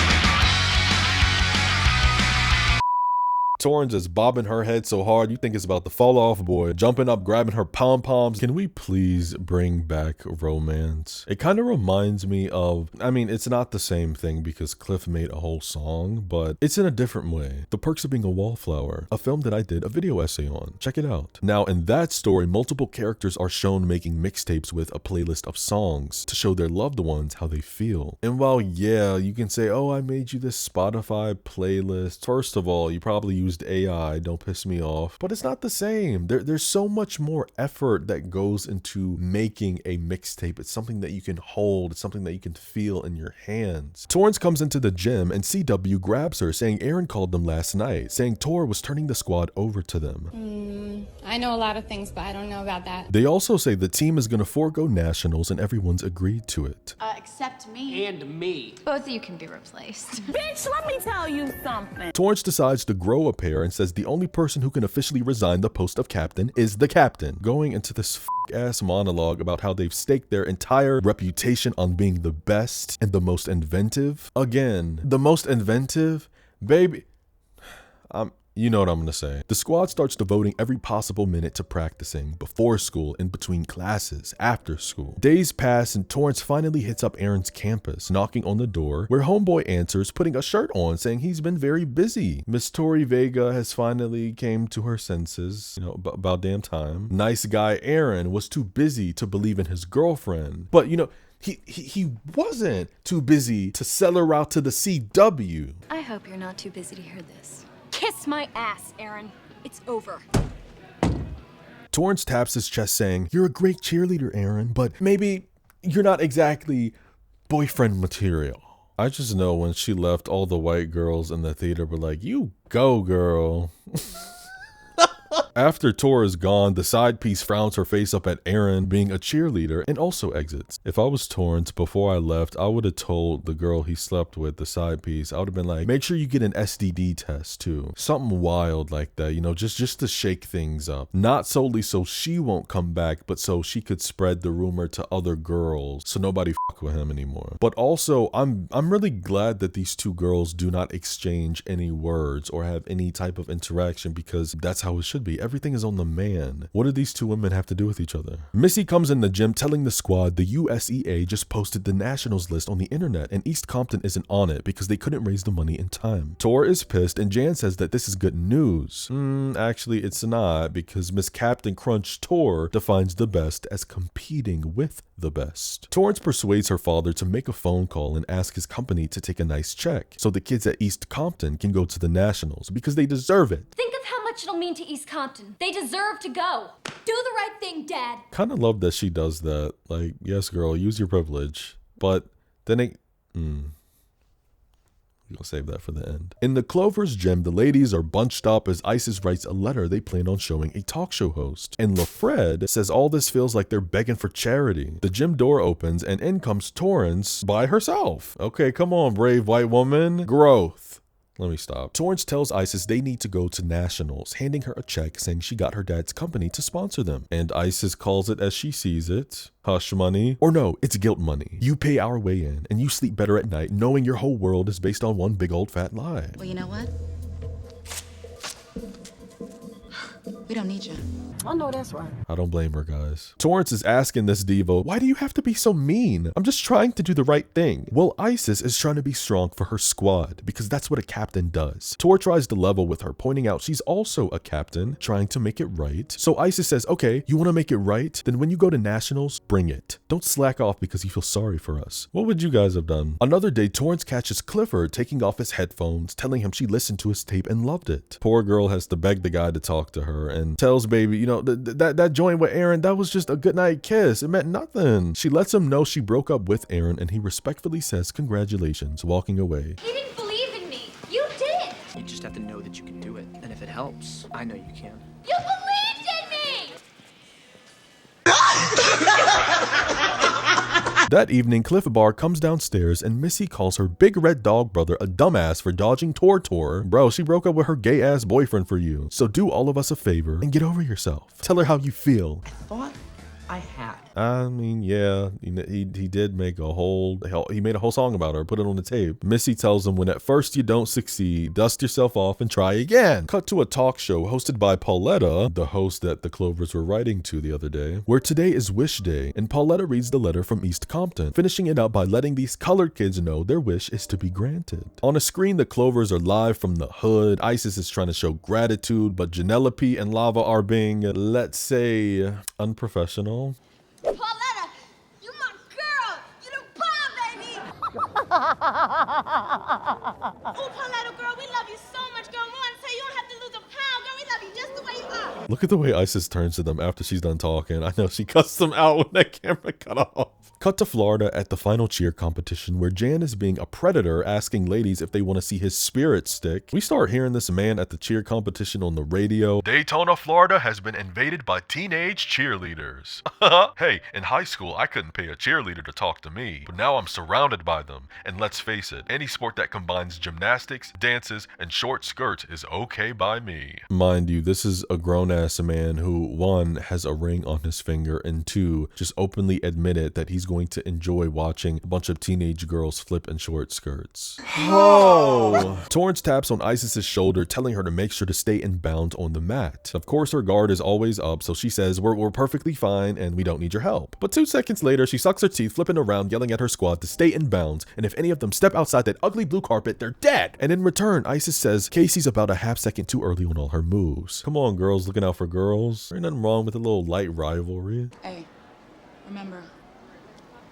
Torrance is bobbing her head so hard you think it's about to fall off, boy. Jumping up, grabbing her pom-poms. Can we please bring back romance? It kind of reminds me of, I mean, it's not the same thing because Cliff made a whole song, but it's in a different way. The Perks of Being a Wallflower, a film that I did a video essay on. Check it out. Now, in that story, multiple characters are shown making mixtapes with a playlist of songs to show their loved ones how they feel. And while, yeah, you can say, oh, I made you this Spotify playlist. First of all, you probably used AI, don't piss me off, but it's not the same. There's so much more effort that goes into making a mixtape. It's something that you can hold, it's something that you can feel in your hands. Torrance comes into the gym and CW grabs her, saying Aaron called them last night, saying Tor was turning the squad over to them. I know a lot of things, but I don't know about that. They also say the team is gonna forego nationals and everyone's agreed to it. Except me. And me. Both of you can be replaced. Bitch, let me tell you something. Torrance decides to grow a pair and says the only person who can officially resign the post of captain is the captain, going into this ass monologue about how they've staked their entire reputation on being the best and the most inventive. Again, the most inventive? Baby, you know what I'm gonna say. The squad starts devoting every possible minute to practicing, before school, in between classes, after school. Days pass and Torrance finally hits up Aaron's campus, knocking on the door, where homeboy answers, putting a shirt on, saying he's been very busy. Miss Tori Vega has finally came to her senses, you know, about damn time. Nice guy Aaron was too busy to believe in his girlfriend, but you know, he wasn't too busy to sell her out to the CW. I hope you're not too busy to hear this. Kiss my ass, Aaron. It's over. Torrance taps his chest saying, you're a great cheerleader, Aaron, but maybe you're not exactly boyfriend material. I just know when she left, all the white girls in the theater were like, you go, girl. After Tor is gone, the side piece frowns her face up at Aaron being a cheerleader and also exits. If I was Torrance, before I left, I would have told the girl he slept with, the side piece, I would have been like, make sure you get an STD test too. Something wild like that, you know, just to shake things up. Not solely so she won't come back, but so she could spread the rumor to other girls so nobody fuck with him anymore. But also, I'm really glad that these two girls do not exchange any words or have any type of interaction because that's how it should be. Everything is on the man. What do these two women have to do with each other? Missy comes in the gym telling the squad the USEA just posted the nationals list on the internet and East Compton isn't on it because they couldn't raise the money in time. Tor is pissed and Jan says that this is good news. Actually it's not, because Miss Captain Crunch Tor defines the best as competing with the best. Torrance persuades her father to make a phone call and ask his company to take a nice check so the kids at East Compton can go to the nationals because they deserve it. Think of how much it'll mean to East Compton. They deserve to go. Do the right thing, Dad. Kind of love that she does that. Like, yes, girl, use your privilege. But then it... We'll save that for the end. In the Clover's gym, the ladies are bunched up as Isis writes a letter they plan on showing a talk show host. And LaFred says all this feels like they're begging for charity. The gym door opens and in comes Torrance by herself. Okay, come on, brave white woman. Growth. Let me stop. Torrance tells Isis they need to go to nationals, handing her a check saying she got her dad's company to sponsor them. And Isis calls it as she sees it. Hush money. Or no, it's guilt money. You pay our way in and you sleep better at night knowing your whole world is based on one big old fat lie. Well, you know what? We don't need you. I know that's right. I don't blame her, guys. Torrance is asking this diva, why do you have to be so mean? I'm just trying to do the right thing. Well, Isis is trying to be strong for her squad because that's what a captain does. Tor tries to level with her, pointing out she's also a captain, trying to make it right. So Isis says, okay, you want to make it right? Then when you go to nationals, bring it. Don't slack off because you feel sorry for us. What would you guys have done? Another day, Torrance catches Clifford taking off his headphones, telling him she listened to his tape and loved it. Poor girl has to beg the guy to talk to her and tells baby, you know, that joint with Aaron, that was just a goodnight kiss. It meant nothing. She lets him know she broke up with Aaron and he respectfully says congratulations, walking away. He didn't believe in me. You did. You just have to know that you can do it. And if it helps, I know you can. You believed in me! That evening, Cliff Bar comes downstairs and Missy calls her big red dog brother a dumbass for dodging Tor. Bro, she broke up with her gay ass boyfriend for you. So do all of us a favor and get over yourself. Tell her how you feel. I thought I had. I mean, yeah, he did make he made a whole song about her, put it on the tape. Missy tells him when at first you don't succeed, dust yourself off and try again. Cut to a talk show hosted by Pauletta, the host that the Clovers were writing to the other day, where today is Wish Day, and Pauletta reads the letter from East Compton, finishing it up by letting these colored kids know their wish is to be granted. On a screen, the Clovers are live from the hood. Isis is trying to show gratitude, but Janelope and Lava are being, let's say, unprofessional. Pauletta, you my girl. You the bomb, baby. Oh, Pauletta, girl, we love you so much, girl. We want to say you don't have to lose a pound, girl. We love you just the way you are. Look at the way Isis turns to them after she's done talking. I know she cussed them out when that camera cut off. Cut to Florida at the final cheer competition where Jan is being a predator asking ladies if they want to see his spirit stick. We start hearing this man at the cheer competition on the radio. Daytona, Florida has been invaded by teenage cheerleaders. Hey, in high school I couldn't pay a cheerleader to talk to me, but now I'm surrounded by them. And let's face it, any sport that combines gymnastics, dances, and short skirts is okay by me. Mind you, this is a grown-ass man who, 1, has a ring on his finger, and 2, just openly admitted that he's going to enjoy watching a bunch of teenage girls flip in short skirts. Oh! Torrance taps on Isis's shoulder, telling her to make sure to stay in bounds on the mat. Of course, her guard is always up, so she says, we're perfectly fine and we don't need your help. But 2 seconds later, she sucks her teeth, flipping around, yelling at her squad to stay in bounds, and if any of them step outside that ugly blue carpet, they're dead! And in return, Isis says Casey's about a half second too early on all her moves. Come on, girls looking out for girls. There ain't nothing wrong with a little light rivalry. Hey, remember,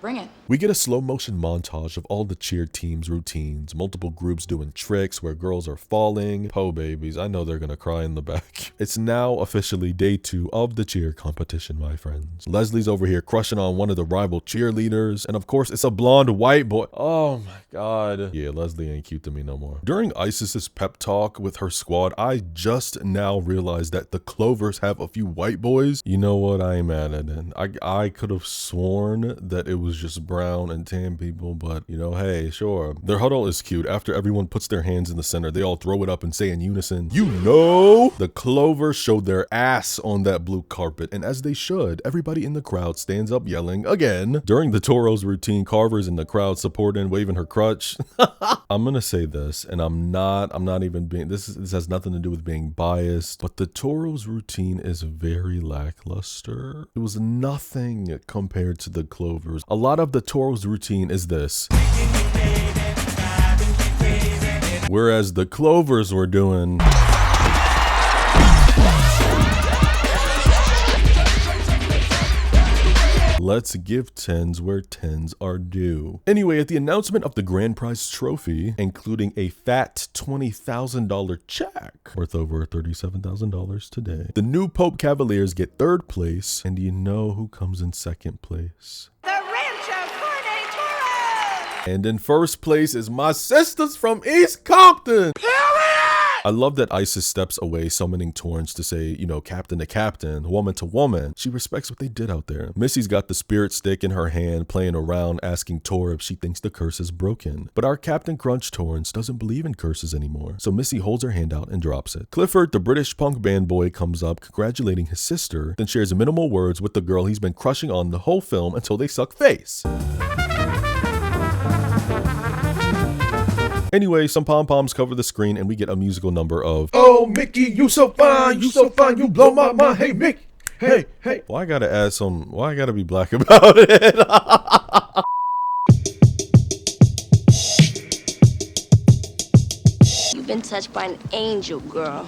bring it. We get a slow motion montage of all the cheer teams' routines, multiple groups doing tricks where girls are falling. Po babies, I know they're gonna cry in the back. It's now officially day 2 of the cheer competition, my friends. Leslie's over here crushing on one of the rival cheerleaders, and of course it's a blonde white boy. Oh my god. Yeah, Leslie ain't cute to me no more. During Isis's pep talk with her squad, I just now realized that the Clovers have a few white boys. You know what, I ain't mad at it. I could have sworn that it was just brown and tan people, but you know, hey, sure. Their huddle is cute. After everyone puts their hands in the center, they all throw it up and say in unison, you know! The Clovers showed their ass on that blue carpet, and as they should, everybody in the crowd stands up yelling again. During the Toro's routine, Carver's in the crowd supporting, waving her crutch. I'm gonna say this, and I'm not even being, this has nothing to do with being biased, but the Toro's routine is very lackluster. It was nothing compared to the Clovers. A lot of the Toro's routine is this. Whereas the Clovers were doing... Let's give 10s where 10s are due. Anyway, at the announcement of the grand prize trophy, including a fat $20,000 check worth over $37,000 today, the new Pope Cavaliers get 3rd place, and do you know who comes in 2nd place? And in 1st place is my sisters from East Compton. I love that Isis steps away, summoning Torrance to say, you know, captain to captain, woman to woman. She respects what they did out there. Missy's got the spirit stick in her hand, playing around, asking Tor if she thinks the curse is broken. But our Captain Crunch Torrance doesn't believe in curses anymore, so Missy holds her hand out and drops it. Clifford, the British punk band boy, comes up, congratulating his sister, then shares minimal words with the girl he's been crushing on the whole film until they suck face. Anyway, some pom-poms cover the screen and we get a musical number of Oh, Mickey, you so fine, you blow my mind, hey, Mickey, hey. Why I gotta be black about it? You've been touched by an angel, girl.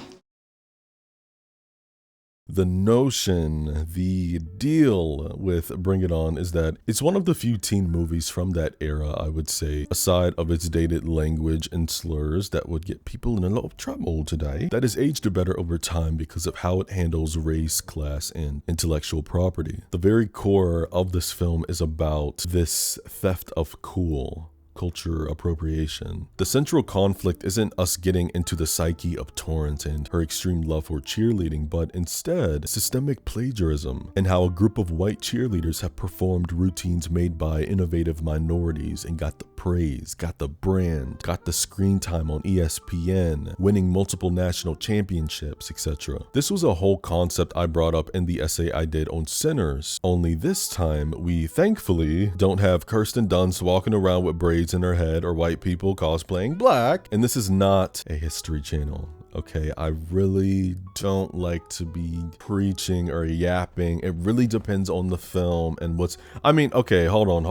The notion, the deal with Bring It On is that it's one of the few teen movies from that era, I would say, aside of its dated language and slurs that would get people in a lot of trouble today, that is aged better over time because of how it handles race, class, and intellectual property. The very core of this film is about this theft of cool. culture appropriation. The central conflict isn't us getting into the psyche of Torrance and her extreme love for cheerleading, but instead systemic plagiarism and how a group of white cheerleaders have performed routines made by innovative minorities and got the praise, got the brand, got the screen time on ESPN, winning multiple national championships, etc. This was a whole concept I brought up in the essay I did on Sinners, only this time we thankfully don't have Kirsten Dunst walking around with braids in her head or white people cosplaying black, and this is not a History Channel. Okay, I really don't like to be preaching or yapping. It really depends on the film and okay, hold on.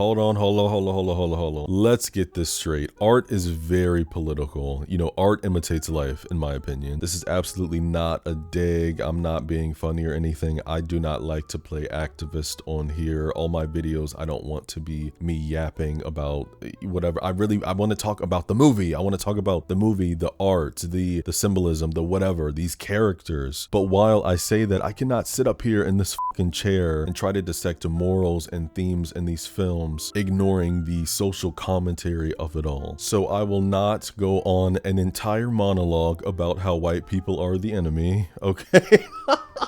Let's get this straight. Art is very political. You know, art imitates life, in my opinion. This is absolutely not a dig. I'm not being funny or anything. I do not like to play activist on here. All my videos, I don't want to be me yapping about whatever. I want to talk about the movie. I want to talk about the movie, the art, the symbolism, the whatever, these characters. But while I say that, I cannot sit up here in this fucking chair and try to dissect the morals and themes in these films, ignoring the social commentary of it all. So I will not go on an entire monologue about how white people are the enemy, okay?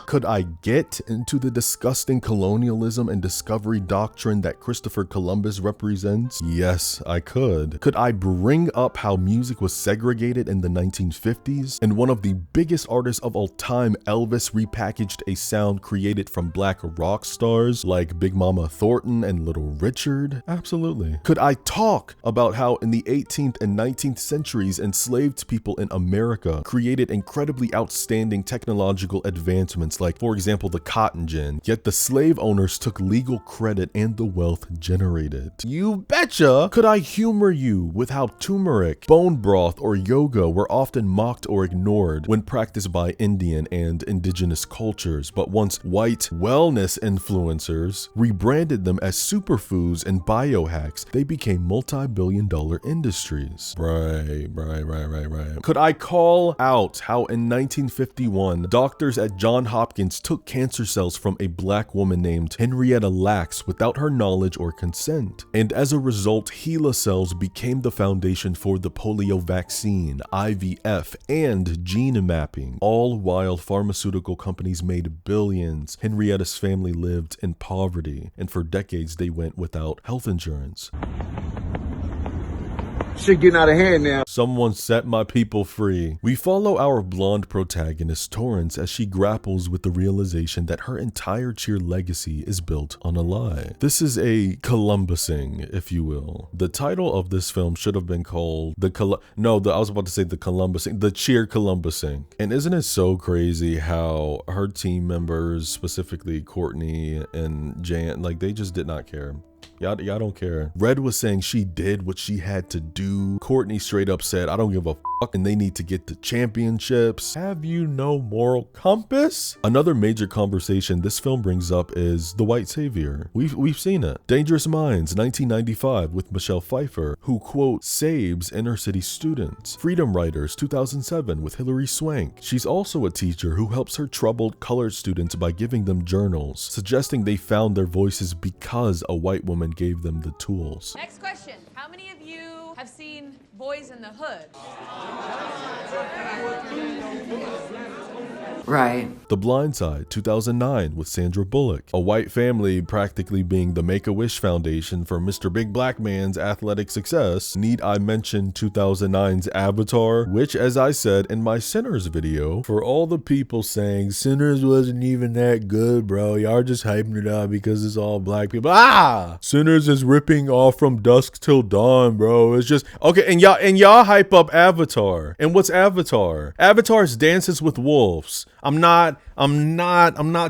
Could I get into the disgusting colonialism and discovery doctrine that Christopher Columbus represents? Yes, I could. Could I bring up how music was segregated in the 1950s? And one of the biggest artists of all time, Elvis, repackaged a sound created from black rock stars like Big Mama Thornton and Little Richard? Absolutely. Could I talk about how in the 18th and 19th centuries, enslaved people in America created incredibly outstanding technological advancements like, for example, the cotton gin, yet the slave owners took legal credit and the wealth generated? You betcha! Could I humor you with how turmeric, bone broth, or yoga were often mocked or ignored when practiced by Indian and indigenous cultures, but once white wellness influencers rebranded them as superfoods and biohacks, they became multi-billion-dollar industries. Right. Could I call out how in 1951, doctors at Johns Hopkins took cancer cells from a black woman named Henrietta Lacks without her knowledge or consent, and as a result, HeLa cells became the foundation for the polio vaccine, IVF, and gene mapping, all while pharmaceutical companies made billions. Henrietta's family lived in poverty, and for decades they went without health insurance. Shit getting out of hand now. Someone set my people free. We follow our blonde protagonist, Torrance, as she grapples with the realization that her entire cheer legacy is built on a lie. This is a Columbusing, if you will. The title of this film should have been called the Cheer Columbusing. And isn't it so crazy how her team members, specifically Courtney and Jan, like they just did not care. Y'all don't care. Red was saying she did what she had to do. Courtney straight up said, I don't give a fuck, and they need to get the championships. Have you no moral compass? Another major conversation this film brings up is the white savior. We've seen it. Dangerous Minds, 1995, with Michelle Pfeiffer, who, quote, saves inner city students. Freedom Writers, 2007, with Hilary Swank. She's also a teacher who helps her troubled colored students by giving them journals, suggesting they found their voices because a white woman gave them the tools. Next question. How many of you have seen Boys in the Hood? Right. The Blind Side, 2009, with Sandra Bullock. A white family practically being the Make-A-Wish Foundation for Mr. Big Black Man's athletic success. Need I mention 2009's Avatar, which, as I said in my Sinners video, for all the people saying Sinners wasn't even that good, bro, y'all just hyping it up because it's all black people. Sinners is ripping off From Dusk Till Dawn, bro. It's just okay, and y'all hype up Avatar. And what's Avatar? Avatar's Dances with Wolves. I'm not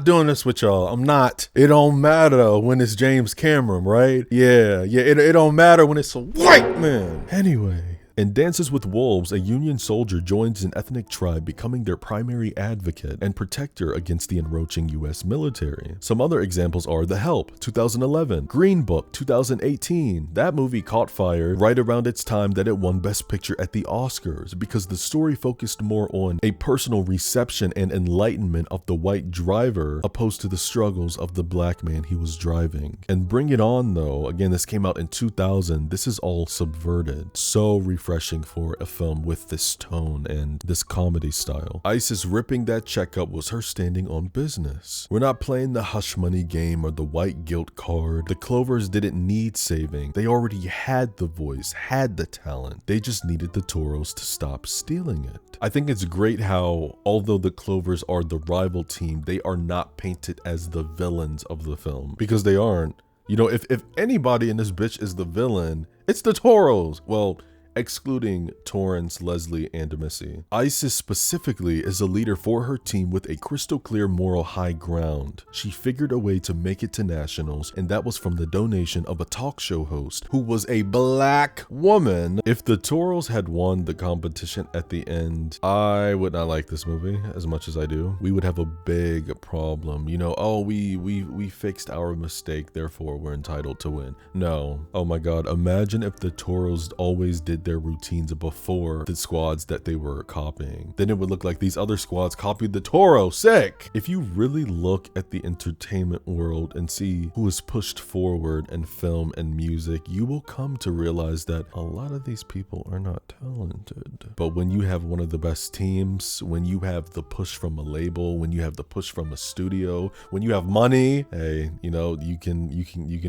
doing this with y'all. I'm not. It don't matter when it's James Cameron, right? Yeah, it don't matter when it's a white man. Anyway, In Dances with Wolves, a Union soldier joins an ethnic tribe, becoming their primary advocate and protector against the encroaching US military. Some other examples are The Help, 2011, Green Book, 2018. That movie caught fire right around its time that it won Best Picture at the Oscars because the story focused more on a personal reception and enlightenment of the white driver opposed to the struggles of the black man he was driving. And Bring It On though, again, this came out in 2000. This is all subverted. So refreshing for a film with this tone and this comedy style. ISIS ripping that check up was her standing on business. We're not playing the hush money game or the white guilt card. The Clovers didn't need saving. They already had the voice, had the talent. They just needed the Toros to stop stealing it. I think it's great how, although the Clovers are the rival team, they are not painted as the villains of the film, because they aren't. You know, if anybody in this bitch is the villain, it's the Toros. Well, excluding Torrance, Leslie, and Missy. Isis specifically is a leader for her team with a crystal clear moral high ground. She figured a way to make it to nationals, and that was from the donation of a talk show host who was a black woman. If the Toros had won the competition at the end, I would not like this movie as much as I do. We would have a big problem. You know, oh, we fixed our mistake, therefore we're entitled to win. No. Oh my God, imagine if the Toros always did their routines before the squads that they were copying. Then it would look like these other squads copied the Toro. Sick! If you really look at the entertainment world and see who is pushed forward in film and music, you will come to realize that a lot of these people are not talented. But when you have one of the best teams, when you have the push from a label, when you have the push from a studio, when you have money, hey, you know, you can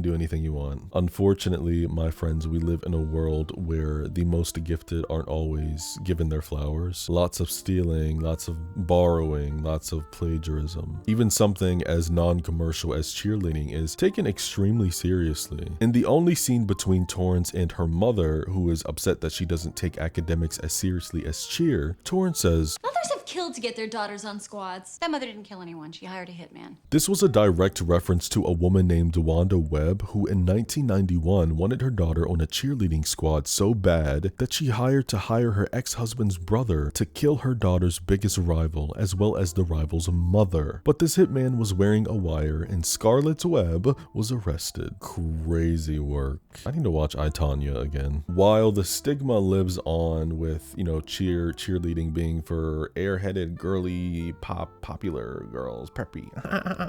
do anything you want. Unfortunately, my friends, we live in a world where the most gifted aren't always given their flowers. Lots of stealing, lots of borrowing, lots of plagiarism. Even something as non-commercial as cheerleading is taken extremely seriously. In the only scene between Torrance and her mother, who is upset that she doesn't take academics as seriously as cheer, Torrance says, "Mothers have killed to get their daughters on squads." That mother didn't kill anyone. She hired a hitman. This was a direct reference to a woman named Wanda Webb, who in 1991 wanted her daughter on a cheerleading squad so bad that she hired her ex-husband's brother to kill her daughter's biggest rival, as well as the rival's mother. But this hitman was wearing a wire and Scarlet Webb was arrested. Crazy work. I need to watch I, Tonya again. While the stigma lives on with, you know, cheerleading being for airheaded, girly, popular girls, preppy.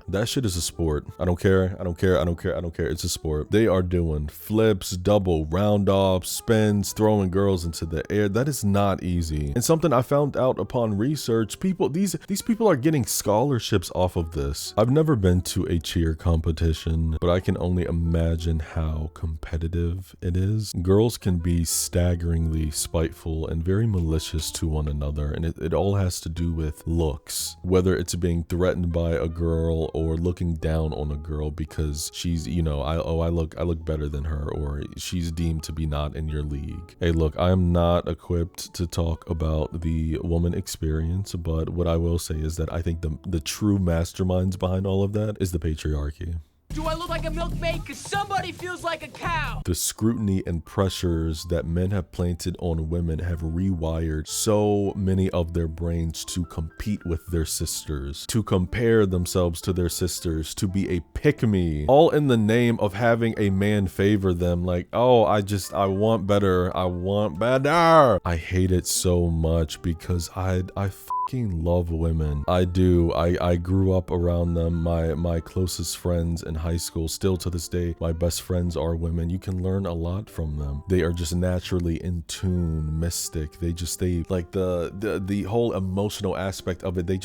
That shit is a sport. I don't care. It's a sport. They are doing flips, double round offs, spins, throwing girls into the air. That is not easy. And something I found out upon research, these people are getting scholarships off of this. I've never been to a cheer competition, but I can only imagine how competitive it is. Girls can be staggeringly spiteful and very malicious to one another, and it all has to do with looks. Whether it's being threatened by a girl or looking down on a girl because she's, you know, I look better than her, or she's deemed to be not in your league. Hey, look, I am not equipped to talk about the woman experience, but what I will say is that I think the true masterminds behind all of that is the patriarchy. Do I look like a milkmaid? Cause somebody feels like a cow. The scrutiny and pressures that men have planted on women have rewired so many of their brains to compete with their sisters, to compare themselves to their sisters, to be a pick-me, all in the name of having a man favor them. Like, oh, I want better. I hate it so much because I fucking love women. I do. I grew up around them. My closest friends in high school, still to this day, my best friends are women. You can learn a lot from them. They are just naturally in tune, mystic. They like the whole emotional aspect of it. They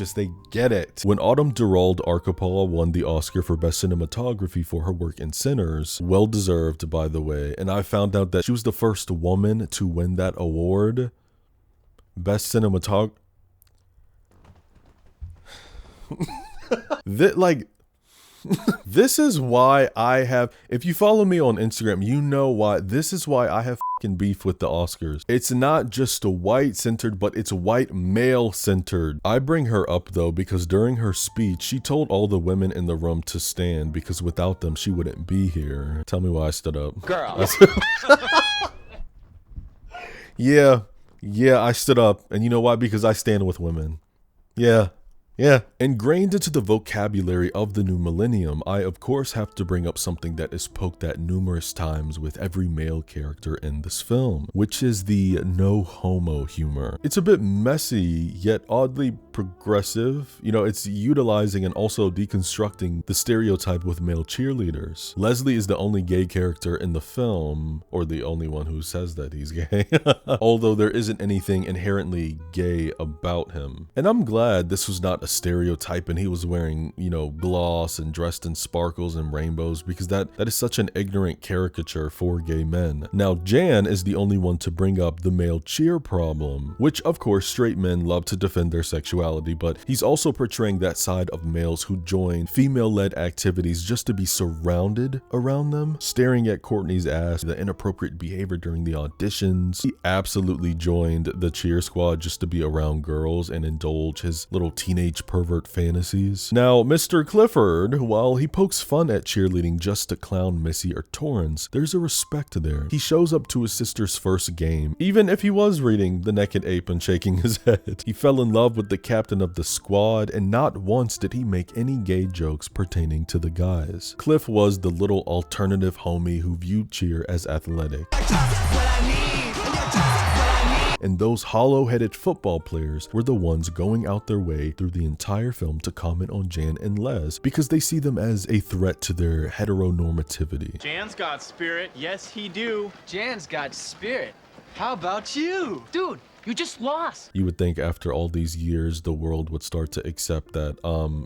get it. When Autumn Durald Archipel won the Oscar for Best Cinematography for her work in Sinners, well deserved, by the way, and I found out that she was the first woman to win that award. Best cinematography. This is why I have, if you follow me on Instagram, you know why. This is why I have fucking beef with the Oscars. It's not just white centered, but it's white male centered. I bring her up though because during her speech, she told all the women in the room to stand because without them, she wouldn't be here. Tell me why I stood up. Girl. Yeah, I stood up, and you know why? Because I stand with women. Yeah. Ingrained into the vocabulary of the new millennium, I of course have to bring up something that is poked at numerous times with every male character in this film, which is the no homo humor. It's a bit messy, yet oddly progressive. You know, it's utilizing and also deconstructing the stereotype with male cheerleaders. Leslie is the only gay character in the film, or the only one who says that he's gay, although there isn't anything inherently gay about him. And I'm glad this was not a stereotype and he was wearing, you know, gloss and dressed in sparkles and rainbows, because that is such an ignorant caricature for gay men. Now, Jan is the only one to bring up the male cheer problem, which of course straight men love to defend their sexuality, but he's also portraying that side of males who join female-led activities just to be surrounded around them, staring at Courtney's ass, the inappropriate behavior during the auditions. He absolutely joined the cheer squad just to be around girls and indulge his little teenage pervert fantasies. Now, Mr. Clifford, while he pokes fun at cheerleading just to clown Missy or Torrance, there's a respect there. He shows up to his sister's first game, even if he was reading The Naked Ape and shaking his head. He fell in love with the captain of the squad, and not once did he make any gay jokes pertaining to the guys. Cliff was the little alternative homie who viewed cheer as athletic. And those hollow-headed football players were the ones going out their way through the entire film to comment on Jan and Les because they see them as a threat to their heteronormativity. Jan's got spirit. Yes, he do. Jan's got spirit. How about you? Dude, you just lost. You would think after all these years, the world would start to accept that,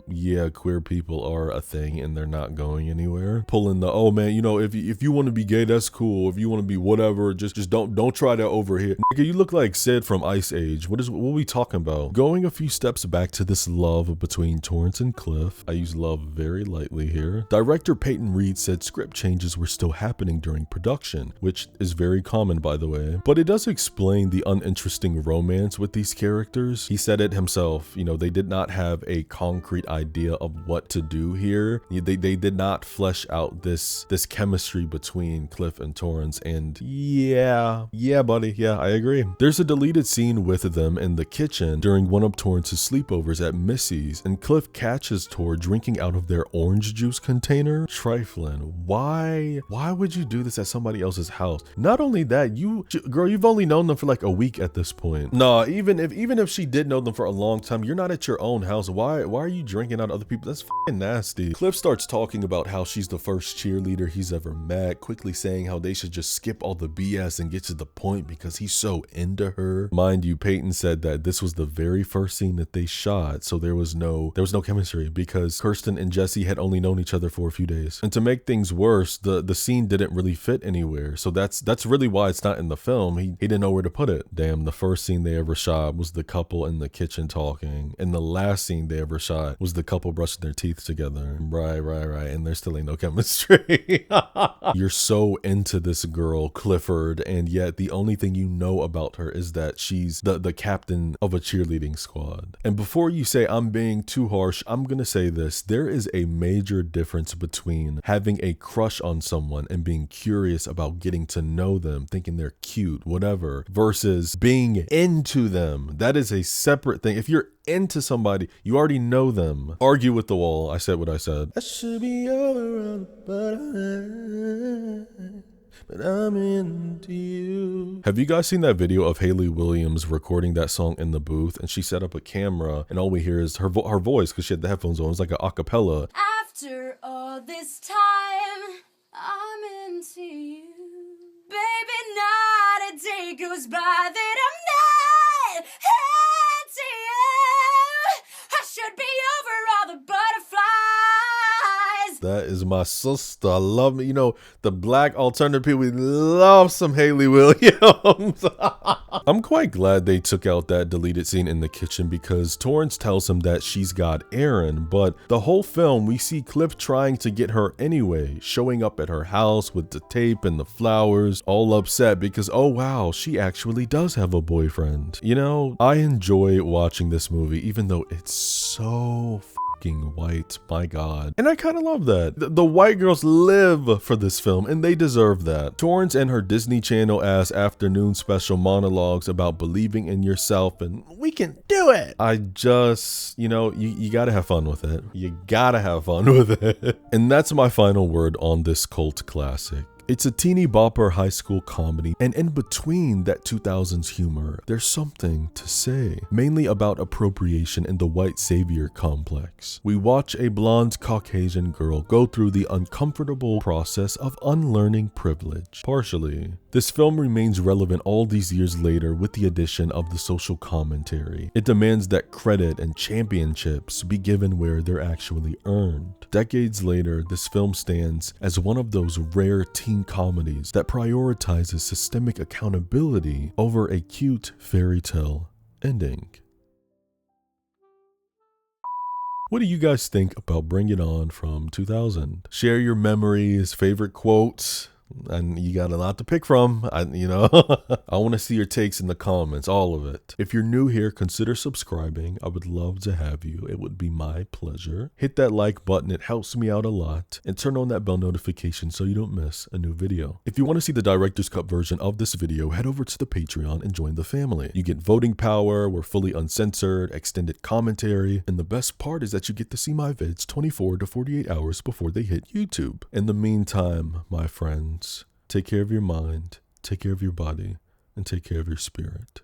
yeah, queer people are a thing and they're not going anywhere. Pulling the, oh man, you know, if you want to be gay, that's cool. If you want to be whatever, just don't try that over here. Nigga, you look like Sid from Ice Age. What are we talking about? Going a few steps back to this love between Torrance and Cliff. I use love very lightly here. Director Peyton Reed said script changes were still happening during production, which is very common, by the way. But it does explain the uninteresting romance with these characters. He said it himself, you know, they did not have a concrete idea of what to do here. They did not flesh out this chemistry between Cliff and Torrance, and yeah buddy, yeah, I agree. There's a deleted scene with them in the kitchen during one of Torrance's sleepovers at Missy's, and Cliff catches Tor drinking out of their orange juice container. Trifling. Why would you do this at somebody else's house? Not only that, girl, you've only known them for like a week at this point. No, even if she did know them for a long time, you're not at your own house. Why are you drinking out of other people? That's fucking nasty. Cliff starts talking about how she's the first cheerleader he's ever met, quickly saying how they should just skip all the BS and get to the point because he's so into her. Mind you, Peyton said that this was the very first scene that they shot, so there was no chemistry because Kirsten and Jesse had only known each other for a few days. And to make things worse, the scene didn't really fit anywhere. So that's really why it's not in the film. He didn't know where to put it. Damn, the first scene they ever shot was the couple in the kitchen talking, and the last scene they ever shot was the couple brushing their teeth together. Right. And there still ain't no chemistry. You're so into this girl, Clifford, and yet the only thing you know about her is that she's the captain of a cheerleading squad. And before you say I'm being too harsh, I'm gonna say this. There is a major difference between having a crush on someone and being curious about getting to know them, thinking they're cute, whatever, versus being into them. That is a separate thing. If you're into somebody, you already know them. Argue with the wall. I said what I said. I should be over, but I'm into you. Have you guys seen that video of Hayley Williams recording that song in the booth? And she set up a camera and all we hear is her voice because she had the headphones on. It's like an acapella. After all this time, I'm into you. Baby, not a day goes by that I'm not into you. I should be over all the butterflies. That is my sister. I love me. You know, the black alternative people, we love some Hayley Williams. I'm quite glad they took out that deleted scene in the kitchen because Torrance tells him that she's got Aaron, but the whole film we see Cliff trying to get her anyway, showing up at her house with the tape and the flowers, all upset because, oh wow, she actually does have a boyfriend. You know, I enjoy watching this movie even though it's so fucking white. My God. And I kind of love that. The white girls live for this film and they deserve that. Torrance and her Disney Channel ass afternoon special monologues about believing in yourself and we can do it. I just, you know, you gotta have fun with it. You gotta have fun with it. And that's my final word on this cult classic. It's a teeny bopper high school comedy, and in between that 2000s humor, there's something to say, mainly about appropriation and the white savior complex. We watch a blonde Caucasian girl go through the uncomfortable process of unlearning privilege. Partially, this film remains relevant all these years later with the addition of the social commentary. It demands that credit and championships be given where they're actually earned. Decades later, this film stands as one of those rare teen comedies that prioritizes systemic accountability over a cute fairy tale ending. What do you guys think about Bring It On from 2000? Share your memories, favorite quotes, and you got a lot to pick from. I want to see your takes in the comments, all of it. If you're new here, consider subscribing. I would love to have you. It would be my pleasure. Hit that like button. It helps me out a lot. And turn on that bell notification so you don't miss a new video. If you want to see the director's cut version of this video, head over to the Patreon and join the family. You get voting power, we're fully uncensored, extended commentary, and the best part is that you get to see my vids 24 to 48 hours before they hit YouTube. In the meantime, my friends, take care of your mind, take care of your body, and take care of your spirit.